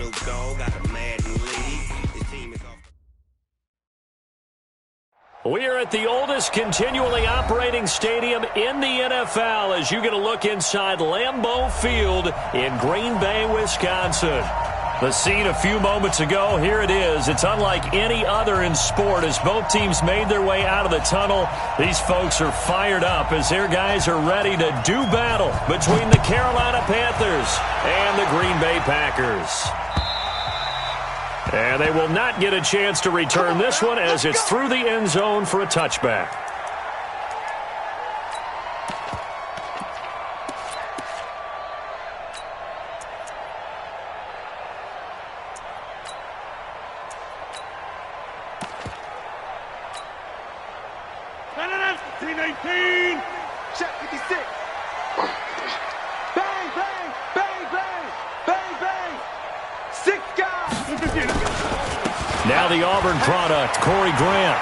Snoop Dogg got a mad lady. His team is off. We are at the oldest continually operating stadium in the NFL as you get a look inside Lambeau Field in Green Bay, Wisconsin. The scene a few moments ago, here it is. It's unlike any other in sport as both teams made their way out of the tunnel. These folks are fired up as their guys are ready to do battle between the Carolina Panthers and the Green Bay Packers. And they will not get a chance to return this one as it's through the end zone for a touchback. Check 56. Bang, bang, bang, bang, bang, bang. 6 guys. Now the Auburn product, Corey Grant.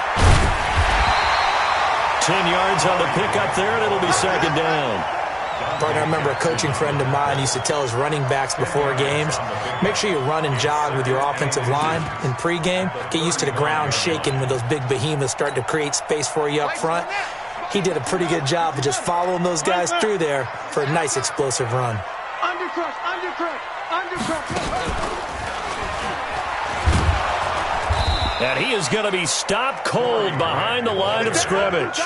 10 yards on the pickup there, and it'll be second down. Partner, I remember a coaching friend of mine used to tell his running backs before games, make sure you run and jog with your offensive line in pregame. Get used to the ground shaking when those big behemoths start to create space for you up front. He did a pretty good job of just following those guys through there for a nice explosive run. Undercrush, undercrush, undercrush. And he is going to be stopped cold behind the line of scrimmage.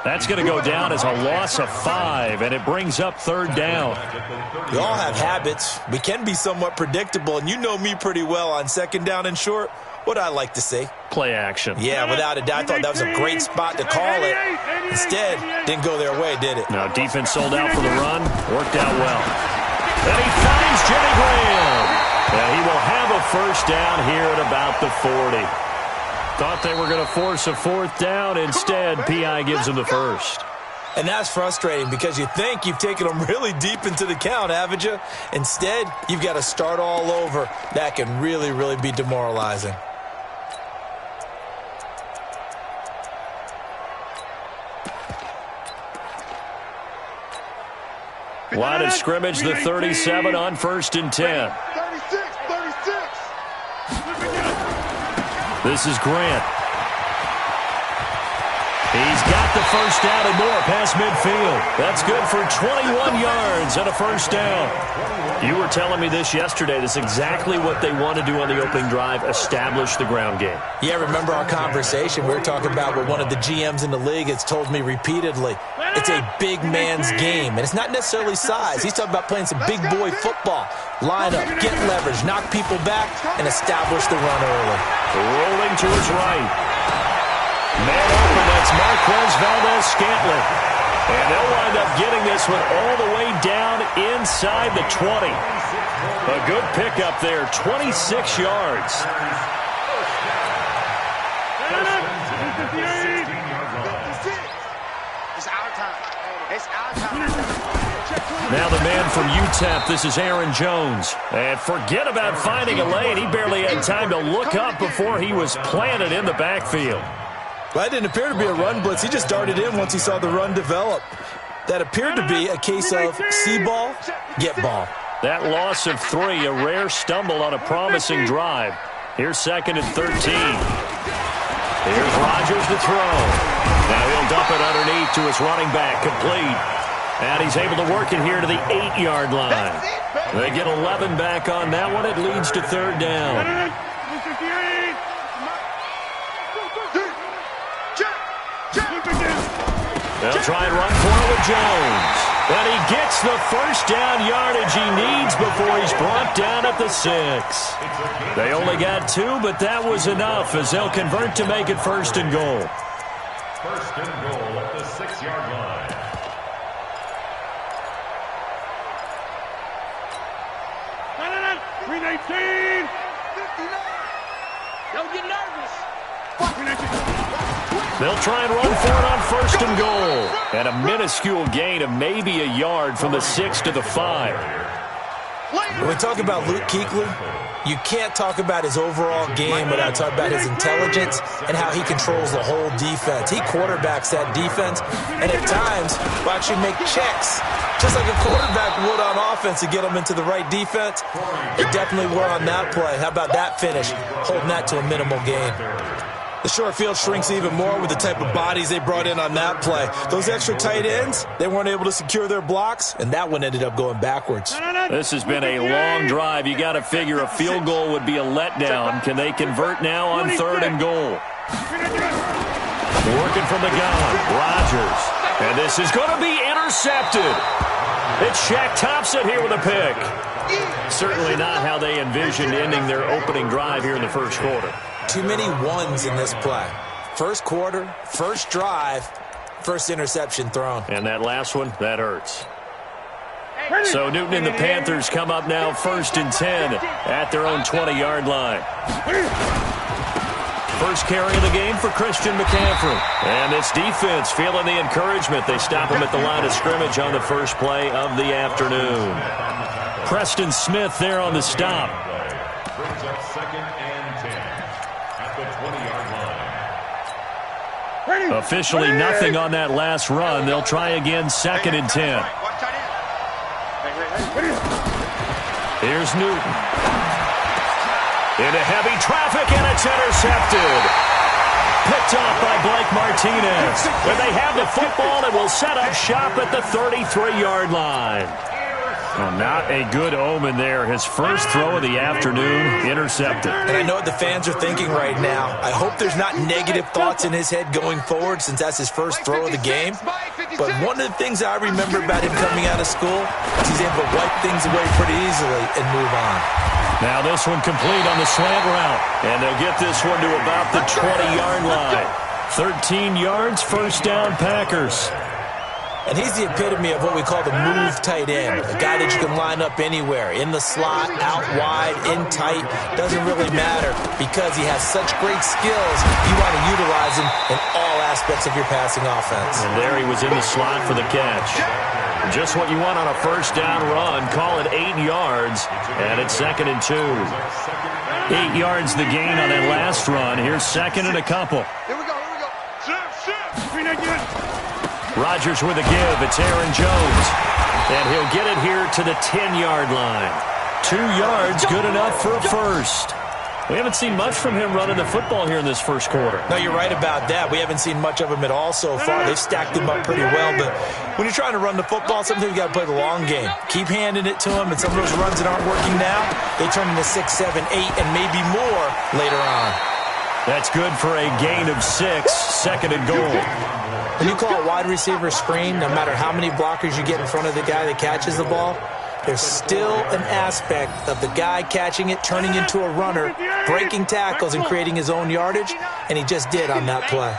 That's going to go down as a loss of 5, and it brings up third down. We all have habits. We can be somewhat predictable, and you know me pretty well on second down and short. What I like to say? Play action. Yeah, without a doubt. I thought that was a great spot to call it. Instead, didn't go their way, did it? No, defense sold out for the run. Worked out well. And he finds Jimmy Graham. And he will have a first down here at about the 40. Thought they were going to force a fourth down. Instead, P.I. gives him the first. And that's frustrating because you think you've taken them really deep into the count, haven't you? Instead, you've got to start all over. That can really, really be demoralizing. Line of scrimmage, the 37 on 1st and 10. 36, 36. This is Grant. He's got the first down and more past midfield. That's good for 21 yards and a first down. You were telling me this yesterday. That's exactly what they want to do on the opening drive, establish the ground game. Yeah, remember our conversation? We were talking about what one of the GMs in the league has told me repeatedly. It's a big man's game, and it's not necessarily size. He's talking about playing some big boy football. Line up, get leverage, knock people back, and establish the run early. Rolling to his right. Man open, that's Marquez Valdez-Scantling. And they'll wind up getting this one all the way down inside the 20. A good pickup there, 26 yards. Now the man from UTEP, this is Aaron Jones. And forget about finding a lane. He barely had time to look up before he was planted in the backfield. Well, that didn't appear to be a run blitz. He just darted in once he saw the run develop. That appeared to be a case of see ball, get ball. That loss of 3, a rare stumble on a promising drive. Here's 2nd and 13. Here's Rodgers to throw. Now he'll dump it underneath to his running back, complete. And he's able to work it here to the 8-yard line. They get 11 back on that one. It leads to third down. They'll try and run for it with Jones. And he gets the first down yardage he needs before he's brought down at the 6. They only got 2, but that was enough as they'll convert to make it 1st and goal. 1st and goal at the 6-yard line. Don't get nervous. They'll try and run for it on 1st and goal. And a minuscule gain of maybe a yard from the 6 to the 5. When we talk about Luke Kuechly, you can't talk about his overall game without talking about his intelligence and how he controls the whole defense. He quarterbacks that defense, and at times will actually make checks, just like a quarterback would on offense to get them into the right defense. He definitely were on that play. How about that finish, holding that to a minimal gain? The short field shrinks even more with the type of bodies they brought in on that play. Those extra tight ends, they weren't able to secure their blocks, and that one ended up going backwards. This has been a long drive. You got to figure a field goal would be a letdown. Can they convert now on 3rd and goal? Working from the gun, Rodgers. And this is going to be intercepted. It's Shaq Thompson here with a pick. Certainly not how they envisioned ending their opening drive here in the first quarter. Too many ones in this play. First quarter, first drive, first interception thrown. And that last one, that hurts. So Newton and the Panthers come up now 1st and 10 at their own 20-yard line. First carry of the game for Christian McCaffrey. And this defense feeling the encouragement. They stop him at the line of scrimmage on the first play of the afternoon. Preston Smith there on the stop. Brings up 2nd and 10 at the 20-yard line. Officially nothing on that last run. They'll try again 2nd and 10. Here's Newton. Into heavy traffic, and it's intercepted. Picked off by Blake Martinez. Where they have the football and will set up shop at the 33-yard line. Well, not a good omen there. His first throw of the afternoon, intercepted. And I know what the fans are thinking right now. I hope there's not negative thoughts in his head going forward since that's his first throw of the game. But one of the things I remember about him coming out of school is he's able to wipe things away pretty easily and move on. Now this one complete on the slant route. And they'll get this one to about the 20-yard line. 13 yards, first down Packers. And he's the epitome of what we call the move tight end, a guy that you can line up anywhere, in the slot, out wide, in tight, doesn't really matter because he has such great skills, you want to utilize him in all aspects of your passing offense. And there he was in the slot for the catch. Just what you want on a first down run, call it 8 yards, and it's 2nd and 2. 8 yards the gain on that last run. Here's 2nd and a couple. Here we go. Rodgers with a give. It's Aaron Jones. And he'll get it here to the 10-yard line. 2 yards, good enough for a first. We haven't seen much from him running the football here in this first quarter. No, you're right about that. We haven't seen much of him at all so far. They've stacked him up pretty well. But when you're trying to run the football, sometimes you got to play the long game. Keep handing it to him, and some of those runs that aren't working now, they turn into 6, 7, 8, and maybe more later on. That's good for a gain of 6, 2nd and goal. When you call a wide receiver screen, no matter how many blockers you get in front of the guy that catches the ball, there's still an aspect of the guy catching it, turning into a runner, breaking tackles and creating his own yardage, and he just did on that play.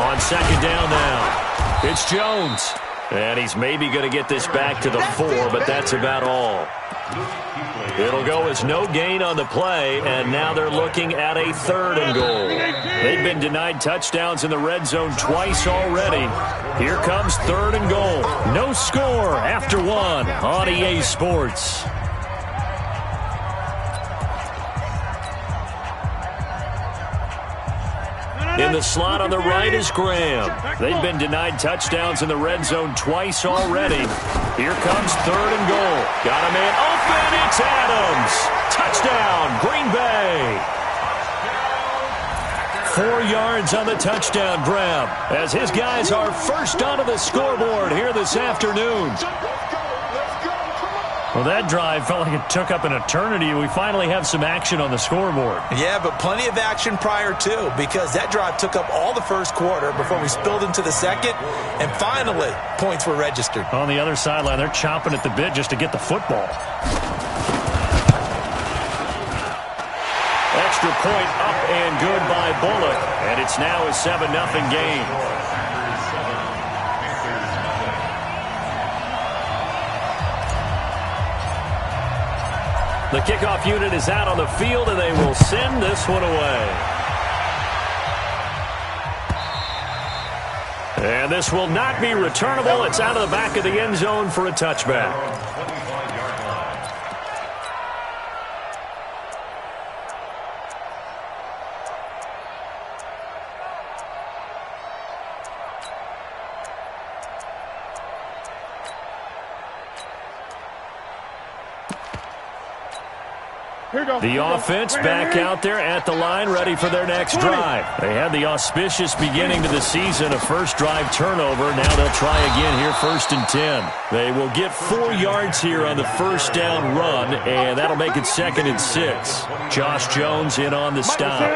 On 2nd down now, it's Jones. And he's maybe going to get this back to the 4, but that's about all. It'll go as no gain on the play, and now they're looking at a 3rd and goal. They've been denied touchdowns in the red zone twice already. Here comes 3rd and goal. No score after 1 on EA Sports. In the slot on the right is Graham. They've been denied touchdowns in the red zone twice already. Here comes 3rd and goal. Got a man open. It's Adams. Touchdown, Green Bay. 4 yards on the touchdown grab as his guys are first onto the scoreboard here this afternoon. Well, that drive felt like it took up an eternity. We finally have some action on the scoreboard. Yeah, but plenty of action prior to, because that drive took up all the first quarter before we spilled into the second, and finally, points were registered. On the other sideline, they're chomping at the bit just to get the football. Extra point up and good by Bullock, and it's now a 7-0 game. The kickoff unit is out on the field, and they will send this one away. And this will not be returnable. It's out of the back of the end zone for a touchback. The offense back out there at the line, ready for their next drive. They had the auspicious beginning to the season, a first drive turnover. Now they'll try again here, 1st and 10. They will get 4 yards here on the first down run, and that'll make it 2nd and 6. Josh Jones in on the stop.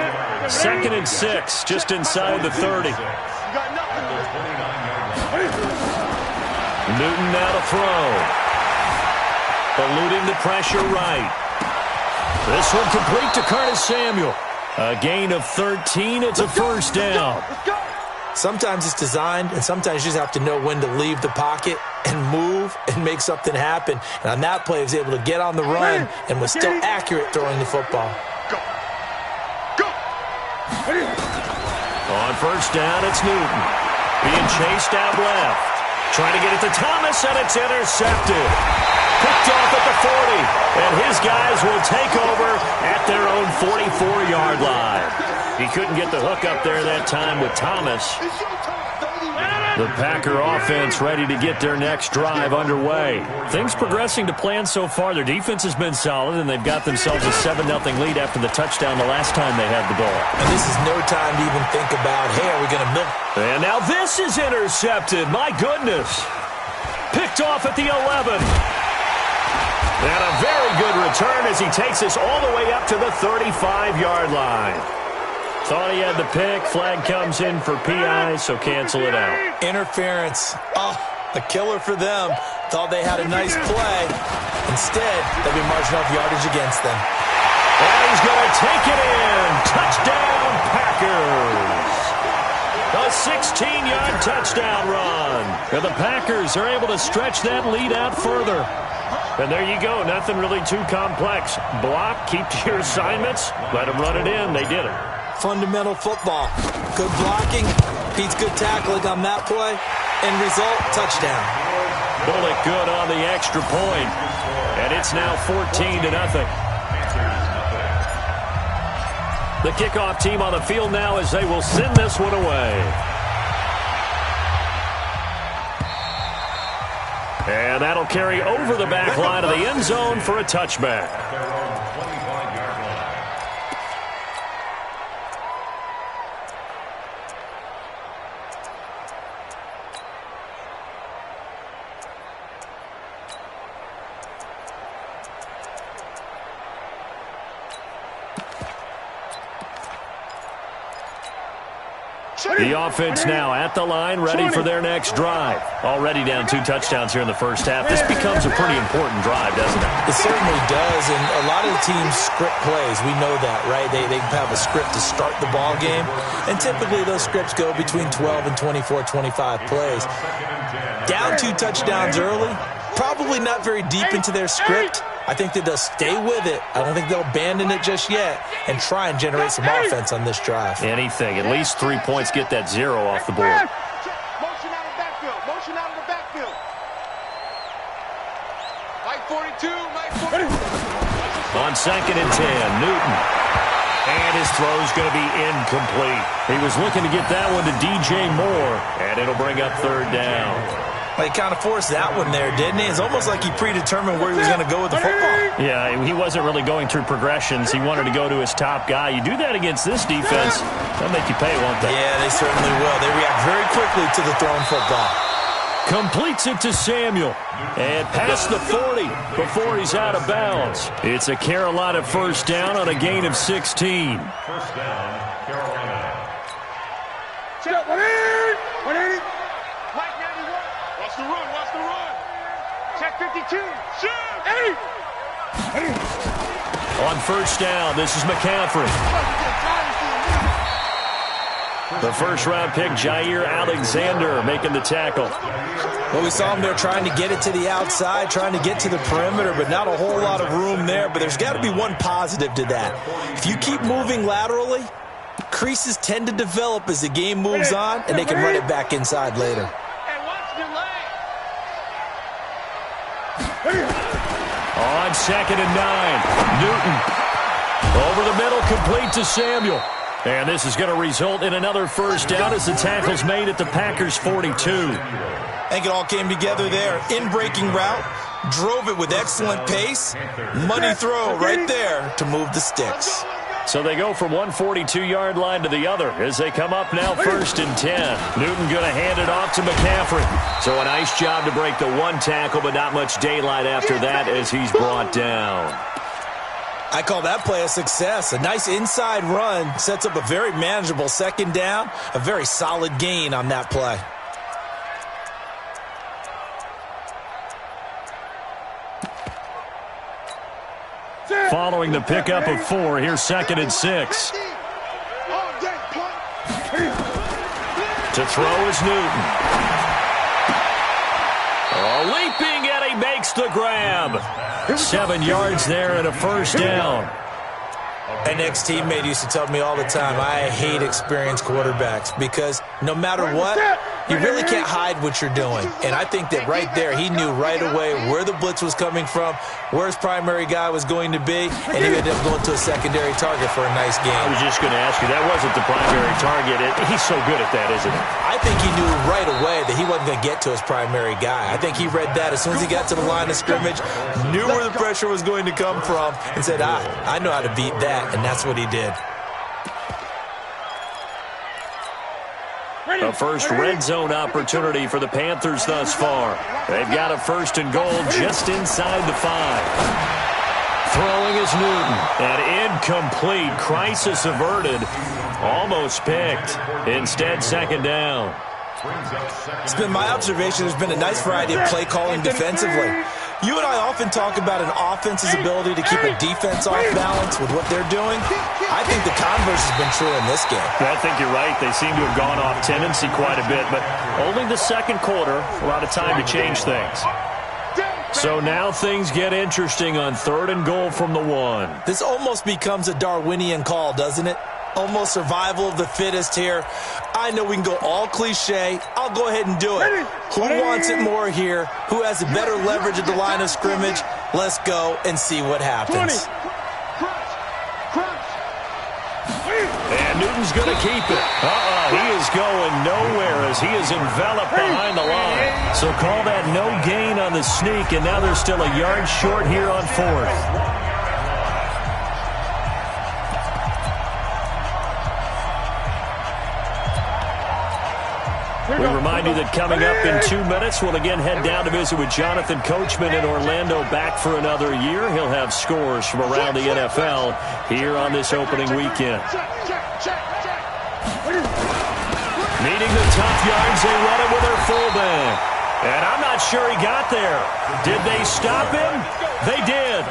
2nd and 6, just inside the 30. Newton now to throw. Eluding the pressure right. This one complete to Curtis Samuel. A gain of 13. It's a first down. Sometimes it's designed, and sometimes you just have to know when to leave the pocket and move and make something happen. And on that play, he was able to get on the run and was still accurate throwing the football. On first down, it's Newton. Being chased out left. Trying to get it to Thomas, and it's intercepted. Picked off at the 40, and his guys will take over at their own 44-yard line. He couldn't get the hook up there that time with Thomas. The Packer offense ready to get their next drive underway. Things progressing to plan so far. Their defense has been solid, and they've got themselves a 7-0 lead after the touchdown the last time they had the ball. And this is no time to even think about, hey, are we going to milk? And now this is intercepted. My goodness. Picked off at the 11. And a very good return as he takes us all the way up to the 35-yard line. Thought he had the pick. Flag comes in for PI, so cancel it out. Interference. Oh, a killer for them. Thought they had a nice play. Instead, they'll be marching off yardage against them. And he's going to take it in. Touchdown, Packers. A 16-yard touchdown run. And the Packers are able to stretch that lead out further. And there you go. Nothing really too complex. Block, keep to your assignments, let them run it in. They did it. Fundamental football. Good blocking, beats good tackling on that play. End result, touchdown. Bullock good on the extra point. And it's now 14-0. The kickoff team on the field now as they will send this one away. And that'll carry over the back line of the end zone for a touchback. The offense now at the line, ready for their next drive. Already down 2 touchdowns here in the first half. This becomes a pretty important drive, doesn't it? It certainly does, and a lot of the teams script plays. We know that, right? They have a script to start the ball game, and typically those scripts go between 12 and 24, 25 plays. Down 2 touchdowns early, probably not very deep into their script. I think that they'll stay with it. I don't think they'll abandon it just yet and try and generate some offense on this drive. Anything. At least 3 points, get that 0 off the board. Motion out of the backfield. Motion out of the backfield. Mike 42, Mike 40. On 2nd and 10, Newton. And his throw's going to be incomplete. He was looking to get that one to DJ Moore, and it'll bring up 3rd down. He kind of forced that one there, didn't he? It's almost like he predetermined where he was going to go with the football. Yeah, he wasn't really going through progressions. He wanted to go to his top guy. You do that against this defense, they'll make you pay, won't they? Yeah, they certainly will. They react very quickly to the thrown football. Completes it to Samuel. And past the 40 before he's out of bounds. It's a Carolina first down on a gain of 16. First down, Carolina. Check up, 180. Mike 91. Watch the run, watch the run. Check 52. Shoot. 80. On first down, this is McCaffrey. The first-round pick, Jair Alexander, making the tackle. Well, we saw him there trying to get it to the outside, trying to get to the perimeter, but not a whole lot of room there. But there's got to be one positive to that. If you keep moving laterally, creases tend to develop as the game moves on, and they can run it back inside later. On 2nd and 9, Newton. Over the middle, complete to Samuel. And this is going to result in another first down as the tackle's made at the Packers' 42. I think it all came together there. In-breaking route, Drove it with excellent pace. Money throw right there to move the sticks. So they go from 142-yard line to the other as they come up now 1st and 10. Newton going to hand it off to McCaffrey. So a nice job to break the one tackle, but not much daylight after that as he's brought down. I call that play a success. A nice inside run sets up a very manageable 2nd down. A very solid gain on that play. Following the pickup of 4, here's 2nd and 6. To throw is Newton. Oh, leaping, and he makes the grab. 7 yards there and a 1st down. An ex-teammate used to tell me all the time, I hate experienced quarterbacks because no matter what, you really can't hide what you're doing. And I think that right there, he knew right away where the blitz was coming from, where his primary guy was going to be, and he ended up going to a secondary target for a nice game. I was just going to ask you, that wasn't the primary target. He's so good at that, isn't he? I think he knew right away that he wasn't going to get to his primary guy. I think he read that as soon as he got to the line of scrimmage, knew where the pressure was going to come from, and said, I know how to beat that. And that's what he did. A first red zone opportunity for the Panthers thus far. They've got a 1st and goal just inside the 5. Throwing is Newton. And incomplete. Crisis averted. Almost picked. Instead, 2nd down. It's been my observation there's been a nice variety of play calling defensively. You and I often talk about an offense's ability to keep a defense off balance with what they're doing. I think the converse has been true in this game. I think you're right. They seem to have gone off tendency quite a bit, but only the 2nd quarter, a lot of time to change things. So now things get interesting on 3rd and goal from the 1. This almost becomes a Darwinian call, doesn't it? Almost survival of the fittest here. I know we can go all cliche. I'll go ahead and do it. Who wants it more here? Who has a better leverage at the line of scrimmage? Let's go and see what happens. And Newton's going to keep it. He is going nowhere as he is enveloped behind the line. So call that no gain on the sneak, and now they're still a yard short here on 4th. We remind you that coming up in 2 minutes, we'll again head down to visit with Jonathan Coachman in Orlando, back for another year. He'll have scores from around the NFL here on this opening weekend. Needing the tough yards, they run it with their fullback. And I'm not sure he got there. Did they stop him? They did.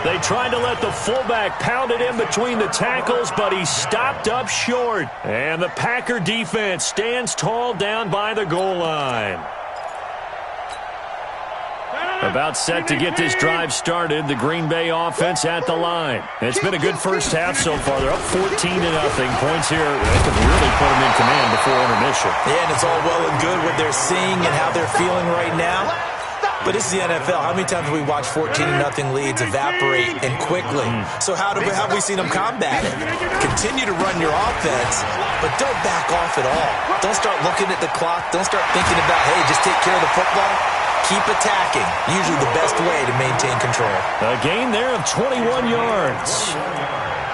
They tried to let the fullback pound it in between the tackles, but he stopped up short. And the Packer defense stands tall down by the goal line. About set to get this drive started, the Green Bay offense at the line. It's been a good first half so far. They're up 14-0. Points here, they could really put them in command before intermission. Yeah, and it's all well and good what they're seeing and how they're feeling right now. But it's the NFL. How many times have we watched 14-0 leads evaporate and quickly? So how have we seen them combat it? Continue to run your offense, but don't back off at all. Don't start looking at the clock. Don't start thinking about, hey, just take care of the football. Keep attacking. Usually the best way to maintain control. A gain there of 21 yards.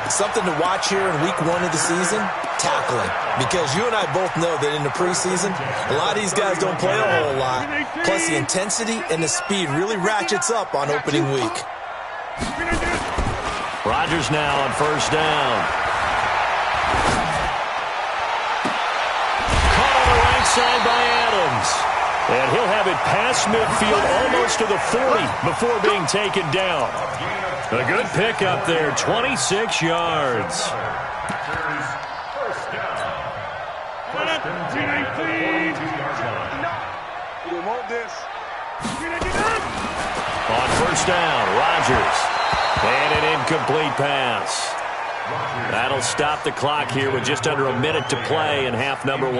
Something to watch here in week 1 of the season, tackling. Because you and I both know that in the preseason, a lot of these guys don't play a whole lot. Plus the intensity and the speed really ratchets up on opening week. Rodgers now on 1st down. Caught on the right side by Adams. And he'll have it past midfield almost to the 40 before being taken down. A good pickup there, 26 yards. On 1st down, Rodgers. And an incomplete pass. That'll stop the clock here with just under a minute to play in half number 1.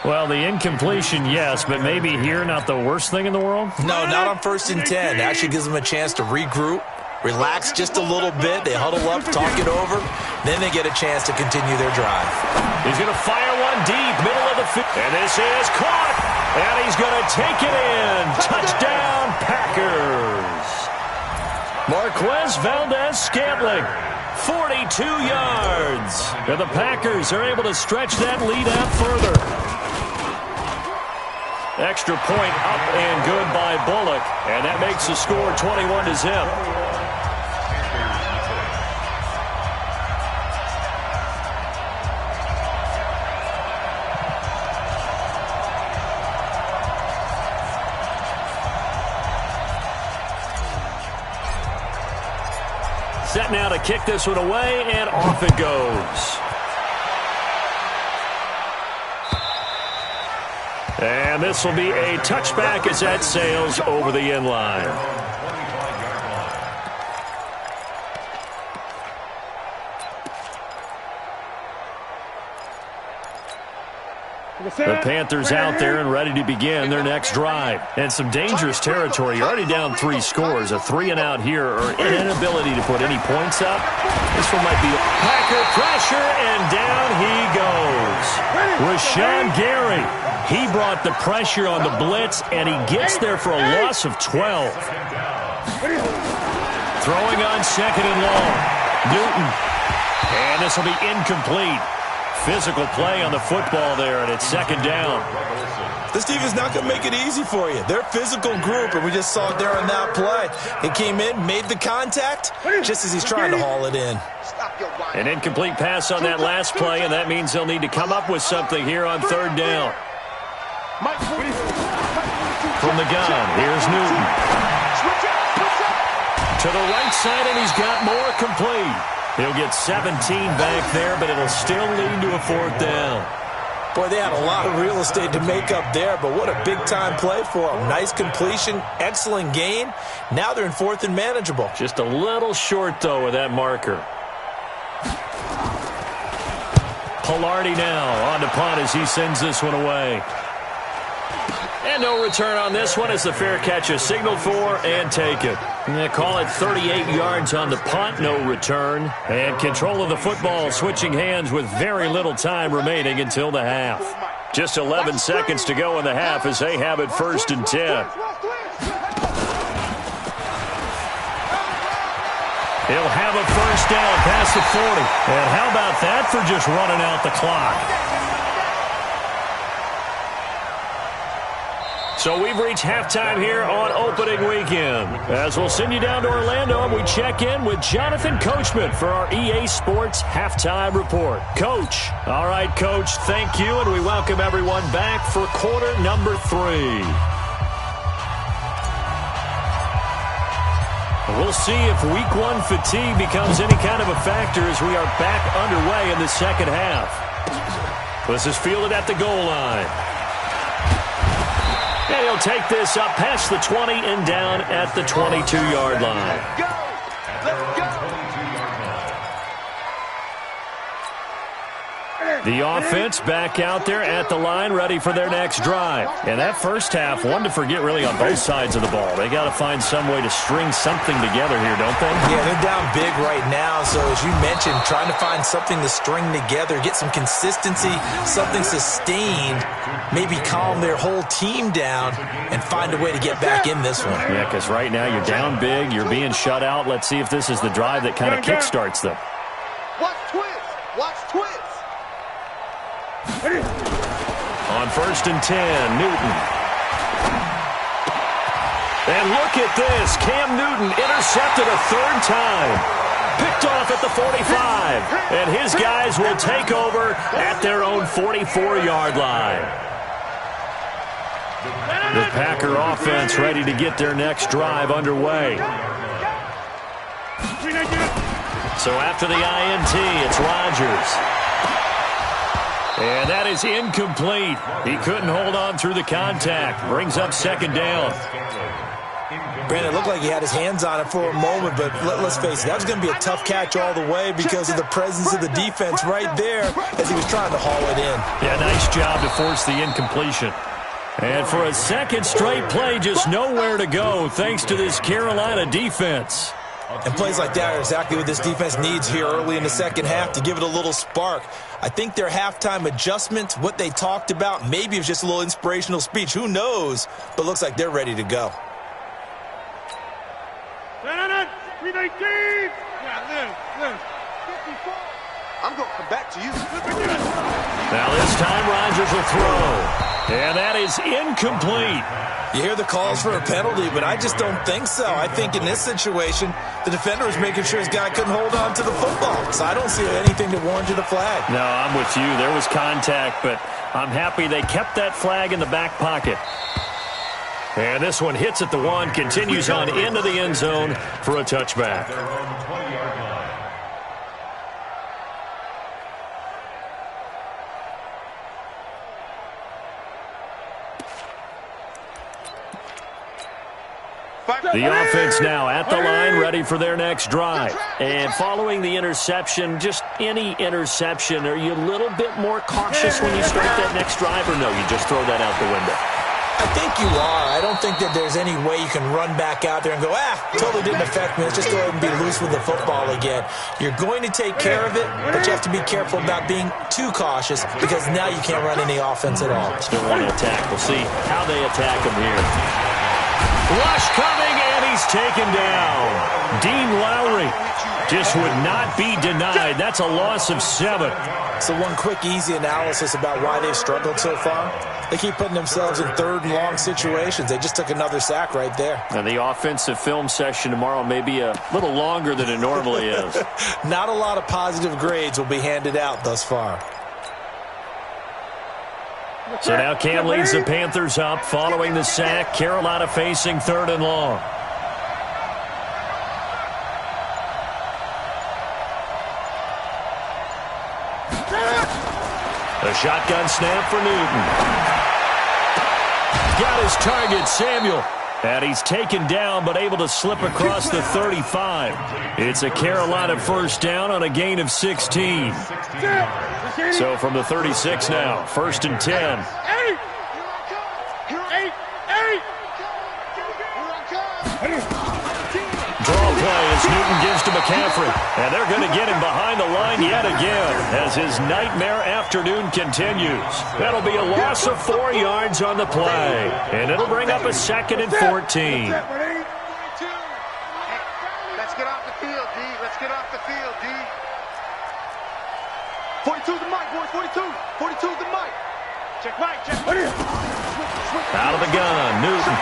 Well, the incompletion, yes, but maybe here not the worst thing in the world? No, not on 1st and 10. It actually gives them a chance to regroup, relax just a little bit. They huddle up, talk it over. Then they get a chance to continue their drive. He's going to fire one deep, middle of the field. And this is caught. And he's going to take it in. Touchdown, Packers. Marquez Valdez-Scantling, 42 yards. And the Packers are able to stretch that lead out further. Extra point up and good by Bullock. And that makes the score 21-0. Set now to kick this one away, and off it goes. And this will be a touchback as that sails over the end line. The Panthers out there and ready to begin their next drive. And some dangerous territory. You're already down 3 scores. A 3-and-out here or an inability to put any points up. This one might be a Packer pressure, and down he goes. Rashawn Gary. He brought the pressure on the blitz, and he gets there for a loss of 12. Throwing on 2nd and long. Newton. And this will be incomplete. Physical play on the football there, and it's 2nd down. This defense not going to make it easy for you. They're a physical group, and we just saw it there on that play. He came in, made the contact, just as he's trying to haul it in. An incomplete pass on that last play, and that means they'll need to come up with something here on 3rd down. From the gun, here's Newton. To the right side, and he's got more complete. He'll get 17 back there, but it'll still lead to a 4th down. Boy, they had a lot of real estate to make up there, but what a big-time play for them. Nice completion, excellent gain. Now they're in 4th and manageable. Just a little short, though, with that marker. Pilardi now on to punt as he sends this one away. And no return on this one as the fair catch is signaled for and taken. They call it 38 yards on the punt, no return. And control of the football switching hands with very little time remaining until the half. Just 11 seconds to go in the half as they have it 1st and 10. He'll have a 1st down past the 40. And how about that for just running out the clock? So we've reached halftime here on opening weekend. As we'll send you down to Orlando, and we check in with Jonathan Coachman for our EA Sports Halftime Report. Coach. All right, Coach, thank you, and we welcome everyone back for quarter number 3. We'll see if Week 1 fatigue becomes any kind of a factor as we are back underway in the 2nd half. This is fielded at the goal line. And he'll take this up past the 20 and down at the 22-yard line. Let's go! The offense back out there at the line, ready for their next drive. And that first half, one to forget really on both sides of the ball. They got to find some way to string something together here, don't they? Yeah, they're down big right now. So as you mentioned, trying to find something to string together, get some consistency, something sustained, maybe calm their whole team down and find a way to get back in this one. Yeah, because right now you're down big, you're being shut out. Let's see if this is the drive that kind of kickstarts them. Watch twist! Watch twist! On 1st and 10, Newton. And look at this. Cam Newton intercepted a 3rd time. Picked off at the 45. And his guys will take over at their own 44-yard line. The Packer offense ready to get their next drive underway. So after the INT, it's Rodgers. And that is incomplete. He couldn't hold on through the contact. Brings up 2nd down. Brandon, it looked like he had his hands on it for a moment, but let's face it, that was going to be a tough catch all the way because of the presence of the defense right there as he was trying to haul it in. Yeah, nice job to force the incompletion. And for a 2nd straight play, just nowhere to go thanks to this Carolina defense. And plays like that are exactly what this defense needs here early in the second half to give it a little spark. I think their halftime adjustments, what they talked about, maybe it was just a little inspirational speech. Who knows? But looks like they're ready to go. I'm going to come back to you. Now this time Rodgers will throw. And that is incomplete. You hear the calls for a penalty, but I just don't think so. I think in this situation, the defender was making sure his guy couldn't hold on to the football. So I don't see anything that warranted a flag. No, I'm with you. There was contact, but I'm happy they kept that flag in the back pocket. And this one hits at the 1, continues on into the end zone for a touchback. The offense now at the line, ready for their next drive. And following the interception, just any interception, are you a little bit more cautious when you start that next drive, or no, you just throw that out the window? I think you are. I don't think that there's any way you can run back out there and go, totally didn't affect me. Let's just go ahead and be loose with the football again. You're going to take care of it, but you have to be careful about being too cautious because now you can't run any offense at all. Still want to attack. We'll see how they attack him here. Rush coming, and he's taken down. Dean Lowry just would not be denied. That's a loss of 7. So one quick, easy analysis about why they've struggled so far. They keep putting themselves in third and long situations. They just took another sack right there. And the offensive film session tomorrow may be a little longer than it normally is. Not a lot of positive grades will be handed out thus far. So now Cam leads the Panthers up following the sack. Carolina facing 3rd and long. A shotgun snap for Newton. Got his target, Samuel. And he's taken down but able to slip across the 35. It's a Carolina first down on a gain of 16. So from the 36 now, 1st and 10. Draw play as Newton gives to McCaffrey. And they're going to get him behind the line yet again as his nightmare afternoon continues. That'll be a loss of 4 yards on the play. And it'll bring up a 2nd and 14. Let's get off the field, D. Let's get off the field, D. 42's the mic, boys. 42. 42's the mic. Check mic, check mic. Out of the gun, Newton.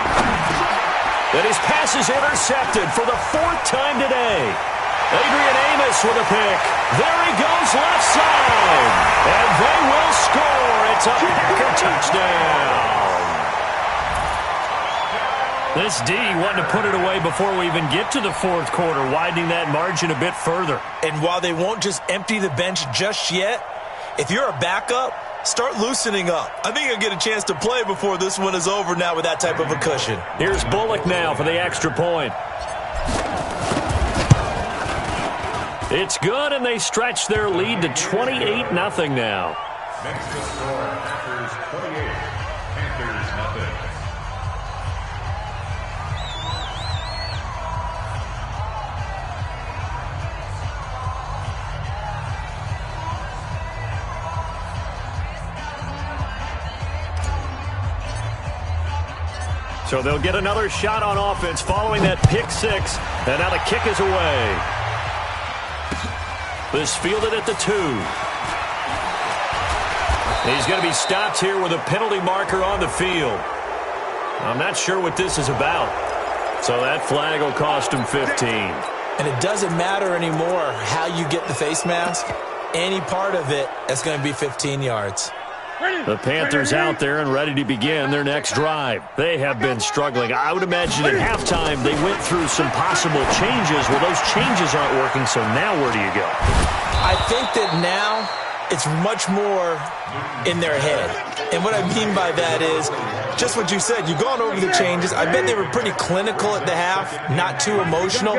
And his pass is intercepted for the 4th time today. Adrian Amos with a pick. There he goes left side. And they will score. It's a Packer touchdown. This D wanted to put it away before we even get to the 4th quarter, widening that margin a bit further. And while they won't just empty the bench just yet, if you're a backup, start loosening up. I think you'll get a chance to play before this one is over now with that type of a cushion. Here's Bullock now for the extra point. It's good, and they stretch their lead to 28-0 now. Next to score, Packers 28, Panthers nothing. So they'll get another shot on offense following that pick 6, and now the kick is away. This fielded at the 2. He's going to be stopped here with a penalty marker on the field. I'm not sure what this is about. So that flag will cost him 15. And it doesn't matter anymore how you get the face mask. Any part of it is going to be 15 yards. The Panthers out there and ready to begin their next drive. They have been struggling. I would imagine at halftime they went through some possible changes. Well, those changes aren't working, so now where do you go? I think that now it's much more in their head. And what I mean by that is just what you said. You've gone over the changes. I bet they were pretty clinical at the half, not too emotional.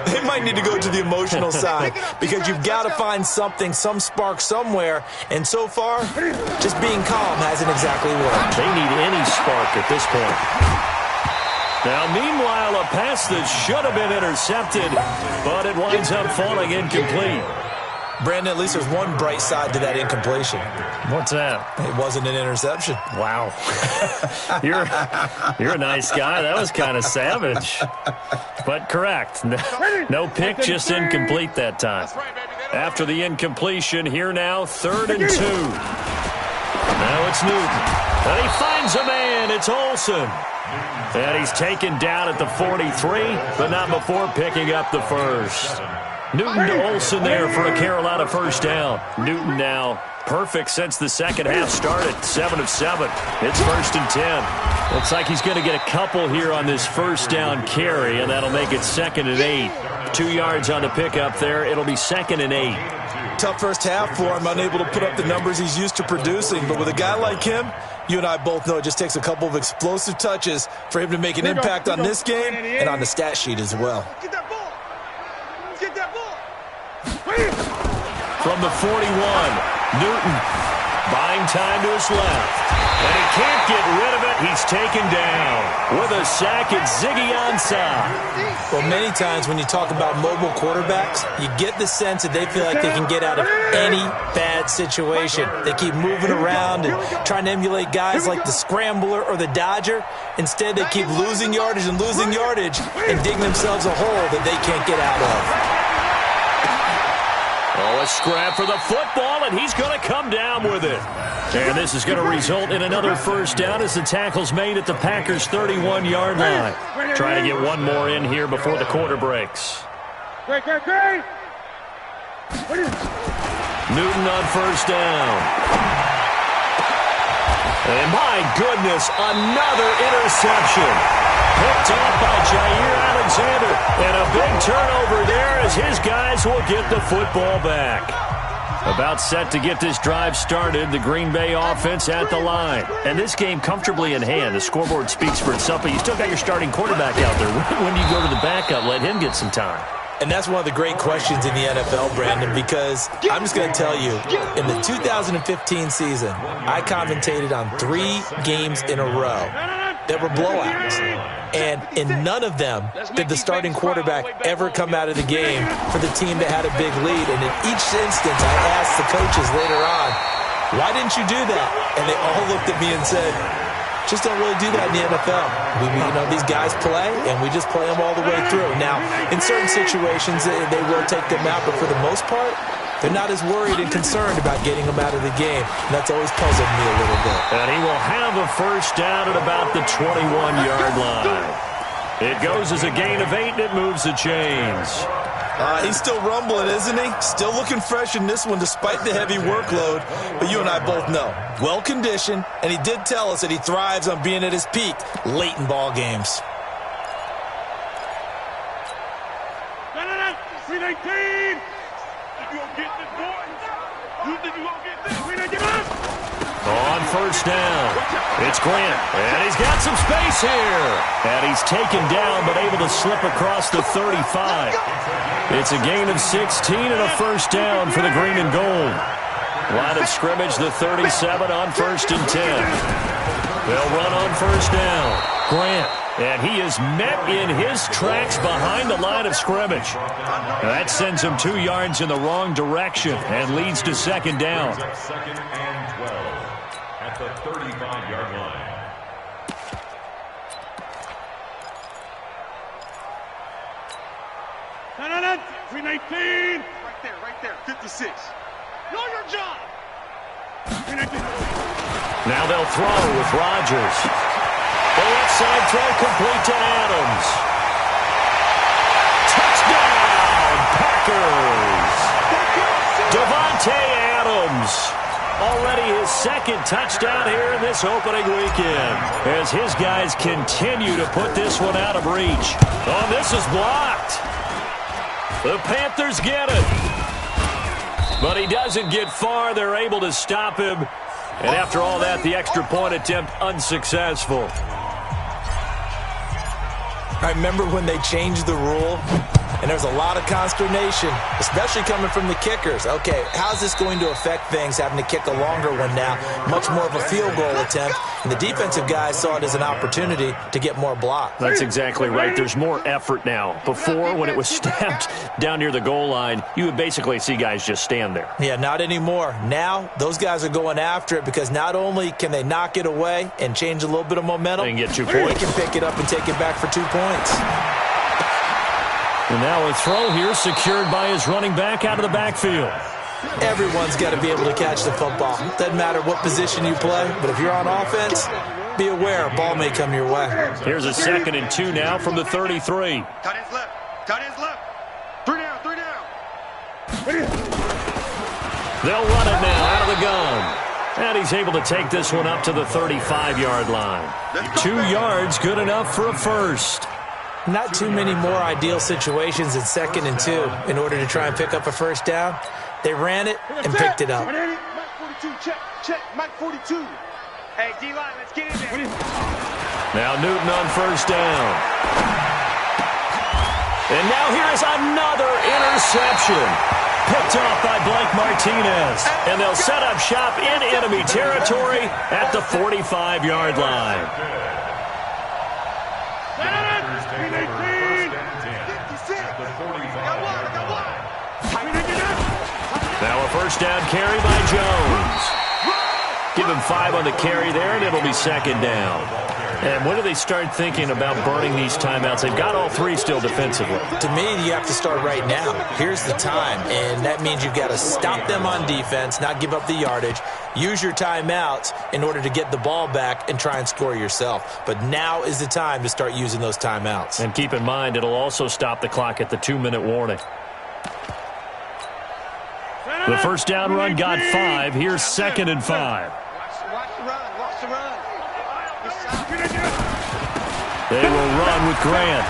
They might need to go to the emotional side because you've got to find something, some spark somewhere. And so far, just being calm hasn't exactly worked. They need any spark at this point. Now, meanwhile, a pass that should have been intercepted, but it winds up falling incomplete. Brandon, at least there's one bright side to that incompletion. What's that? It wasn't an interception. Wow. You're a nice guy. That was kind of savage. But correct. No pick, just incomplete that time. After the incompletion, here now, 3rd and 2. Now it's Newton. And he finds a man. It's Olsen. And he's taken down at the 43, but not before picking up the first. Newton to Olsen there for a Carolina first down. Newton now perfect since the second half started. 7 of 7. It's 1st and 10. Looks like he's going to get a couple here on this first down carry, and that'll make it 2nd and 8. 2 yards on the pickup there. It'll be 2nd and 8. Tough first half for him, unable to put up the numbers he's used to producing. But with a guy like him, you and I both know it just takes a couple of explosive touches for him to make an impact on this game and on the stat sheet as well. Get that ball. Get that ball. From the 41, Newton buying time to his left. And he can't get rid of it. He's taken down. With a sack, it's Ziggy Ansah. Well, many times when you talk about mobile quarterbacks, you get the sense that they feel like they can get out of any bad situation. They keep moving around and trying to emulate guys like the Scrambler or the Dodger. Instead, they keep losing yardage and digging themselves a hole that they can't get out of. Oh, a scrap for the football, and he's going to come down with it. And this is going to result in another first down as the tackle's made at the Packers' 31-yard line. Trying to get one more in here before the quarter breaks. Great. Newton on first down. And my goodness, another interception. Picked off by Jair Alexander. And a big turnover there as his guys will get the football back. About set to get this drive started, the Green Bay offense at the line. And this game comfortably in hand. The scoreboard speaks for itself, but you still got your starting quarterback out there. When do you go to the backup? Let him get some time. And that's one of the great questions in the NFL, Brandon, because I'm just going to tell you, in the 2015 season, I commentated on 3 games in a row that were blowouts. And in none of them did the starting quarterback ever come out of the game for the team that had a big lead. And in each instance, I asked the coaches later on, why didn't you do that? And they all looked at me and said, just don't really do that in the NFL. These guys play, and we just play them all the way through. Now, in certain situations, they will take them out, but for the most part, they're not as worried and concerned about getting them out of the game. And that's always puzzled me a little bit. And he will have a first down at about the 21-yard line. It goes as a gain of 8, and it moves the chains. He's still rumbling, isn't he? Still looking fresh in this one despite the heavy workload. But you and I both know, well-conditioned, and he did tell us that he thrives on being at his peak late in ball games. 319! You gonna get this, boy? You think you gonna get this? We didn't give up! On first down, it's Grant, and he's got some space here. And he's taken down, but able to slip across the 35. It's a gain of 16 and a first down for the green and gold. Line of scrimmage, the 37 on 1st and 10. They'll run on first down. Grant, and he is met in his tracks behind the line of scrimmage. That sends him 2 yards in the wrong direction and leads to 2nd down. 2nd and 12 at the 35-yard line. No. 319! Right there. 56. Know your job! 319. Now they'll throw with Rodgers. The left side throw complete to Adams. Touchdown, Packers! Davante Adams. Already his 2nd touchdown here in this opening weekend. As his guys continue to put this one out of reach. Oh, this is blocked. The Panthers get it. But he doesn't get far. They're able to stop him. And after all that, the extra point attempt unsuccessful. I remember when they changed the rule and there's a lot of consternation, especially coming from the kickers. Okay, how's this going to affect things, having to kick a longer one now, much more of a field goal attempt, and the defensive guys saw it as an opportunity to get more block. That's exactly right. There's more effort now. Before, when it was snapped down near the goal line, you would basically see guys just stand there. Yeah, not anymore. Now, those guys are going after it because not only can they knock it away and change a little bit of momentum, and get 2 they points. can pick it up and take it back for 2 points. And now a throw here secured by his running back out of the backfield. Everyone's got to be able to catch the football. Doesn't matter what position you play, but if you're on offense, be aware a ball may come your way. Here's a 2nd and 2 now from the 33. Tight ends left. Tight ends left. 3 down, 3 down. They'll run it now out of the gun. And he's able to take this one up to the 35-yard line. 2 yards, good enough for a first. Not too many more ideal situations in 2nd and 2 in order to try and pick up a first down. They ran it and picked it up. Mike 42, check, check, Mike 42. Hey, D-line, let's get in there. Now Newton on first down. And now here's another interception. Picked off by Blake Martinez. And they'll set up shop in enemy territory at the 45-yard line. Now a first down carry by Jones. Give him 5 on the carry there, and it'll be 2nd down. And when do they start thinking about burning these timeouts? They've got all 3 still defensively. To me, you have to start right now. Here's the time, and that means you've got to stop them on defense, not give up the yardage, use your timeouts in order to get the ball back and try and score yourself. But now is the time to start using those timeouts. And keep in mind, it'll also stop the clock at the 2-minute warning. The first down run got 5. Here's 2nd and 5. Watch the run, watch the run. They will run with Grant.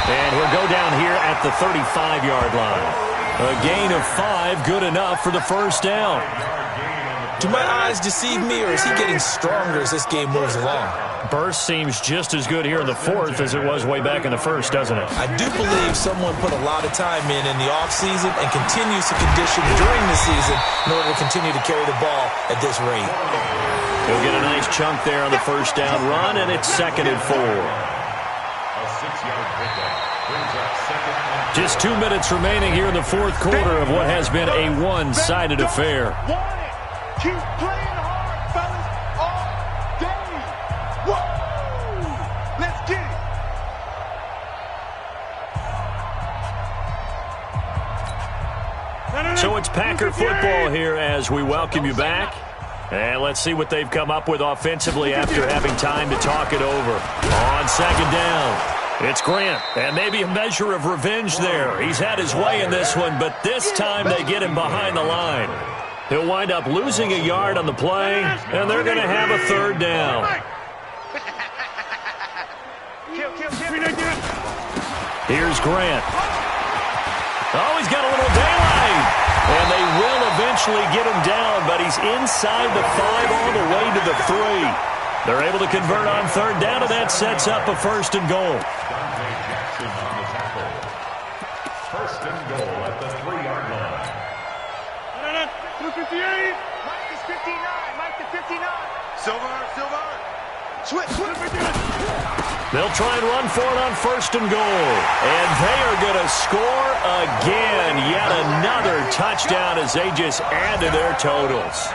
And he'll go down here at the 35-yard line. A gain of 5, good enough for the first down. Do my eyes deceive me, or is he getting stronger as this game moves along? Burst seems just as good here in the 4th as it was way back in the 1st, doesn't it? I do believe someone put a lot of time in the offseason and continues to condition during the season in order to continue to carry the ball at this rate. He'll get a nice chunk there on the first down run, and it's 2nd and 4. Just 2 minutes remaining here in the 4th quarter of what has been a one-sided affair. Keep playing hard, fellas, all day. Woo! Let's get it. So it's Packer football here as we welcome you back. And let's see what they've come up with offensively after having time to talk it over. On 2nd down, it's Grant. And maybe a measure of revenge there. He's had his way in this one, but this time they get him behind the line. He'll wind up losing a yard on the play, and they're going to have a 3rd down. Here's Grant. Oh, he's got a little daylight. And they will eventually get him down, but he's inside the 5 all the way to the 3. They're able to convert on 3rd down, and that sets up a 1st and goal. First and goal at the 3-yard line. 258. Mike is 59. Mike is 59. Silver. Switch. They'll try and run for it on 1st and goal. And they are going to score again. Yet another touchdown as they just add to their totals.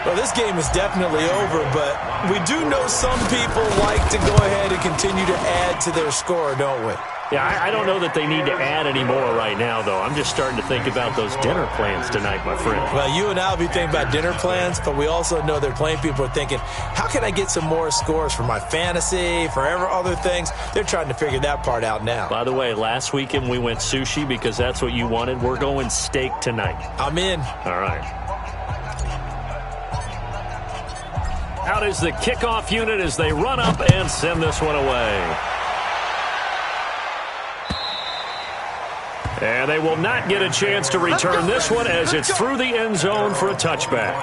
Well, this game is definitely over, but we do know some people like to go ahead and continue to add to their score, don't we? Yeah, I don't know that they need to add any more right now, though. I'm just starting to think about those dinner plans tonight, my friend. Well, you and I will be thinking about dinner plans, but we also know that plenty of people are thinking, how can I get some more scores for my fantasy, for other things? They're trying to figure that part out now. By the way, last weekend we went sushi because that's what you wanted. We're going steak tonight. I'm in. All right. Out is the kickoff unit as they run up and send this one away. And they will not get a chance to return this one as it's through the end zone for a touchback.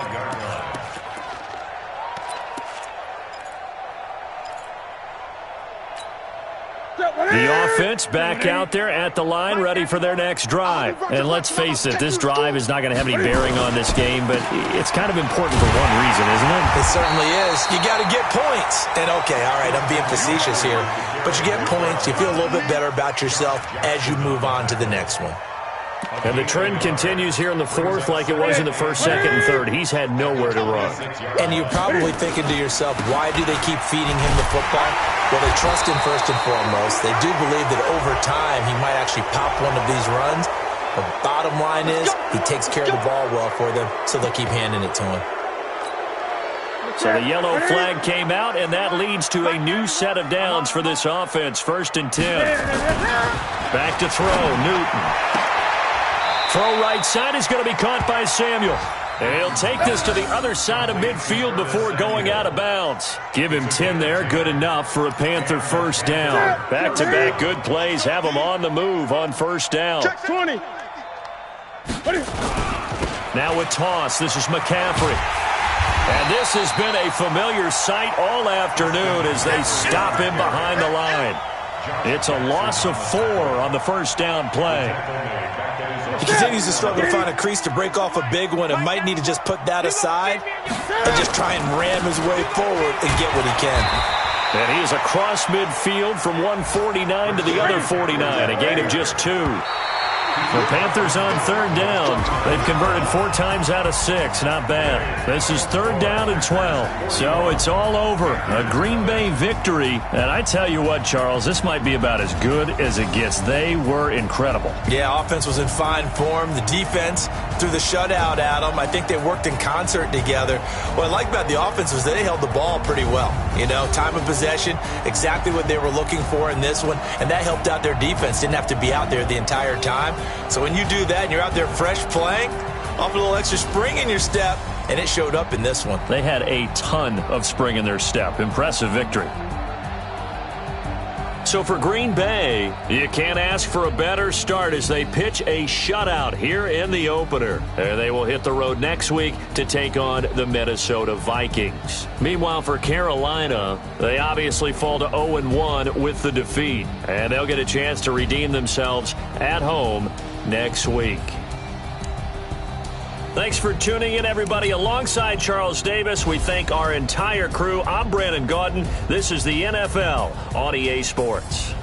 The offense back out there at the line, ready for their next drive. And let's face it, this drive is not going to have any bearing on this game, but it's kind of important for one reason, isn't it? It certainly is. You got to get points. And, okay, all right, I'm being facetious here. But you get points, you feel a little bit better about yourself as you move on to the next one. And the trend continues here in the fourth like it was in the first, second, and third. He's had nowhere to run. And you're probably thinking to yourself, why do they keep feeding him the football? Well, they trust him first and foremost. They do believe that over time he might actually pop one of these runs. The bottom line is he takes care of the ball well for them, so they'll keep handing it to him. So the yellow flag came out, and that leads to a new set of downs for this offense. 1st and 10. Back to throw, Newton. Throw right side is going to be caught by Samuel. And he'll take this to the other side of midfield before going out of bounds. Give him 10 there, good enough for a Panther first down. Back-to-back good plays have him on the move on first down. Check 20. Now with toss, this is McCaffrey. And this has been a familiar sight all afternoon as they stop him behind the line. It's a loss of 4 on the first down play. He continues to struggle to find a crease to break off a big one and might need to just put that aside and just try and ram his way forward and get what he can. And he is across midfield from 149 to the other 49, a gain of just 2. The Panthers on third down. They've converted 4 times out of 6. Not bad. This is 3rd down and 12. So it's all over. A Green Bay victory. And I tell you what, Charles, this might be about as good as it gets. They were incredible. Yeah, offense was in fine form. The defense threw the shutout at them. I think they worked in concert together. What I like about the offense was they held the ball pretty well. You know, time of possession, exactly what they were looking for in this one. And that helped out their defense. Didn't have to be out there the entire time. So when you do that and you're out there fresh playing, off a little extra spring in your step, and it showed up in this one. They had a ton of spring in their step. Impressive victory. So for Green Bay, you can't ask for a better start as they pitch a shutout here in the opener. They will hit the road next week to take on the Minnesota Vikings. Meanwhile, for Carolina, they obviously fall to 0-1 with the defeat, and they'll get a chance to redeem themselves at home next week. Thanks for tuning in, everybody. Alongside Charles Davis, we thank our entire crew. I'm Brandon Gaudin. This is the NFL on EA Sports.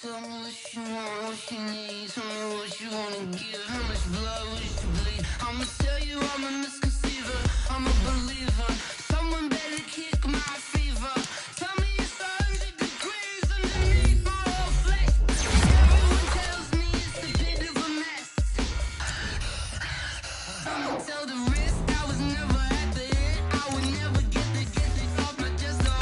Tell me what you want, what you need. Tell me what you wanna give. How much blood would you bleed? I'ma tell you I'm a misconceiver. I'm a believer. Someone better kick my fever. Tell me it's 100 degrees underneath my whole flesh. Everyone tells me it's a bit of a mess. I'ma tell the risk I was never at the end. I would never get this off my chest. Oh,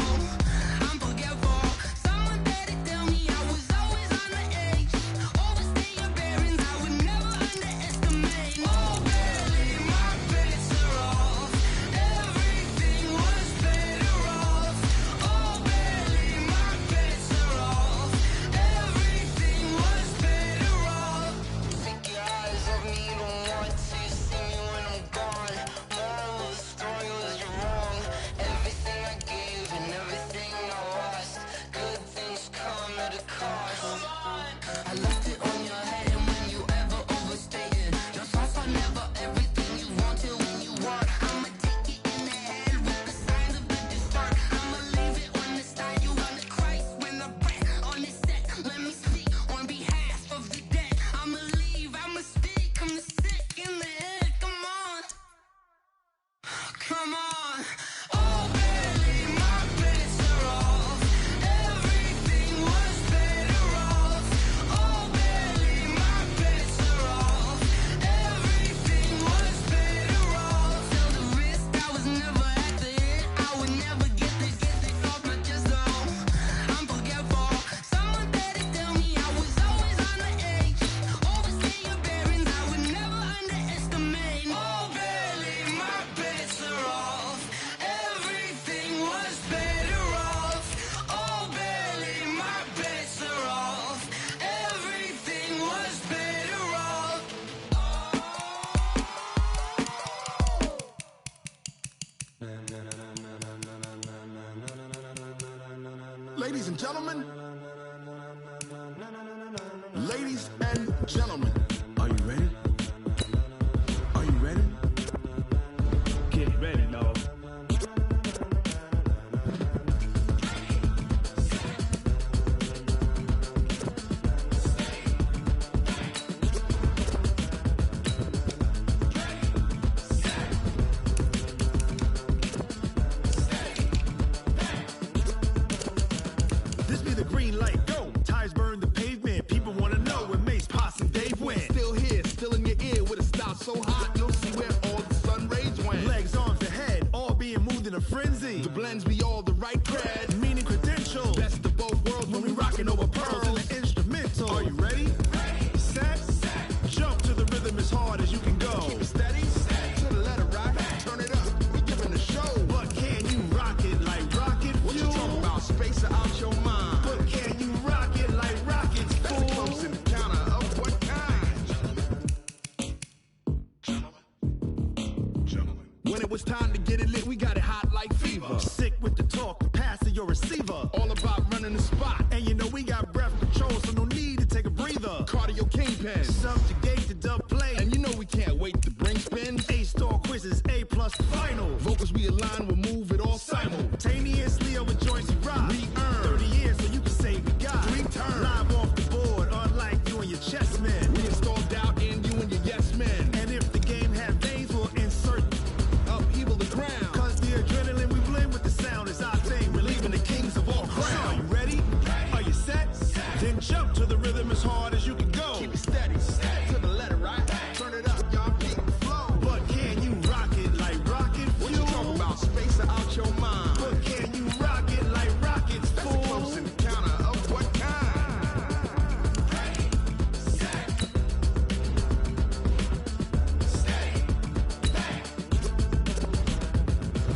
I'm forgetful. Someone better tell me I was always on the edge. Overstay your bearings, I would never underestimate. Oh, barely, my bets are off. Everything was better off. Oh, barely, my bets are off. Everything was better off. Take your eyes off me, don't want to see me when I'm gone. and gentlemen. Ladies and gentlemen, are you ready? Are you ready? Get ready, dog. This be the green light, go. Tires burn the pavement. People wanna know when Mace, Pops, and Dave went. Still here, still in your ear with a style so hot, you'll see where all the sun rays went. Legs, arms, the head, all being moved in a frenzy. The blends be all the right cred, meaning credentials. Best of both worlds when we rockin' over pearls in the instrumental. Are you ready? Set, jump to the rhythm as hard as you can go. Keep it steady, to the letter right, turn it up, we giving a show. But can you rock it like rocket fuel? What you talking about, space out your mind? But can you rock it like rockets, fool? That's a close encounter of what kind? Gentlemen. When it was time to get it lit, we got it hot like fever. Sick with the talk, pass to your receiver. All about running the spot. And you know we got breath control, so no need to take a breather. Cardio kingpin, subjugate the dub play. And you know we can't wait to bring spin. A-star quizzes, A+ final. Vocals we align, we'll move it all simultaneously over joints we rock. We earn 30 years so you can say we got 3 turns. Live off the board, unlike you and your chess men. We install doubt in you and your yes men. And if the game had veins, we'll insert upheaval the ground. Cause the adrenaline we blend with the sound is our thing, relieving the kings of all crowns. Are you ready? Are you set? Then jump to the rhythm as hard as you can go. Keep it steady, to the letter right. Turn it up, y'all beat the flow. But can you rock it like rocket fuel? What you talking about, space out your mind? But can you rock it like rockets, fool? That's a close encounter of what kind?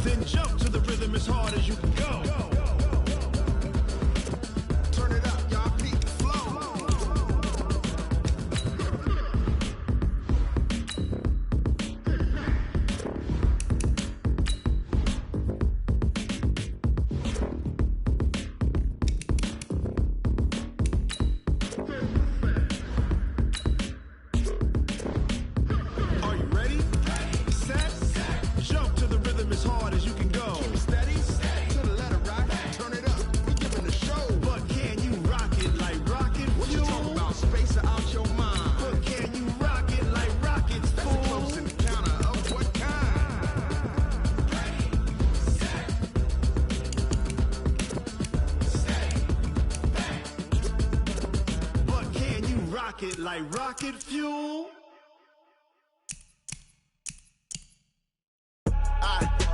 Then jump to the rhythm as hard as you can go. Turn it up, y'all beat the flow. Are you ready? Set, jump to the rhythm as hard as you can go. Keep it steady, to the letter right. Turn it up, we giving a show. But can you rock it like rocket fuel? What you talking about, space out your mind? But can you rock it like rockets, fool? That's a close encounter of what kind? But can you rock it like rocket fuel?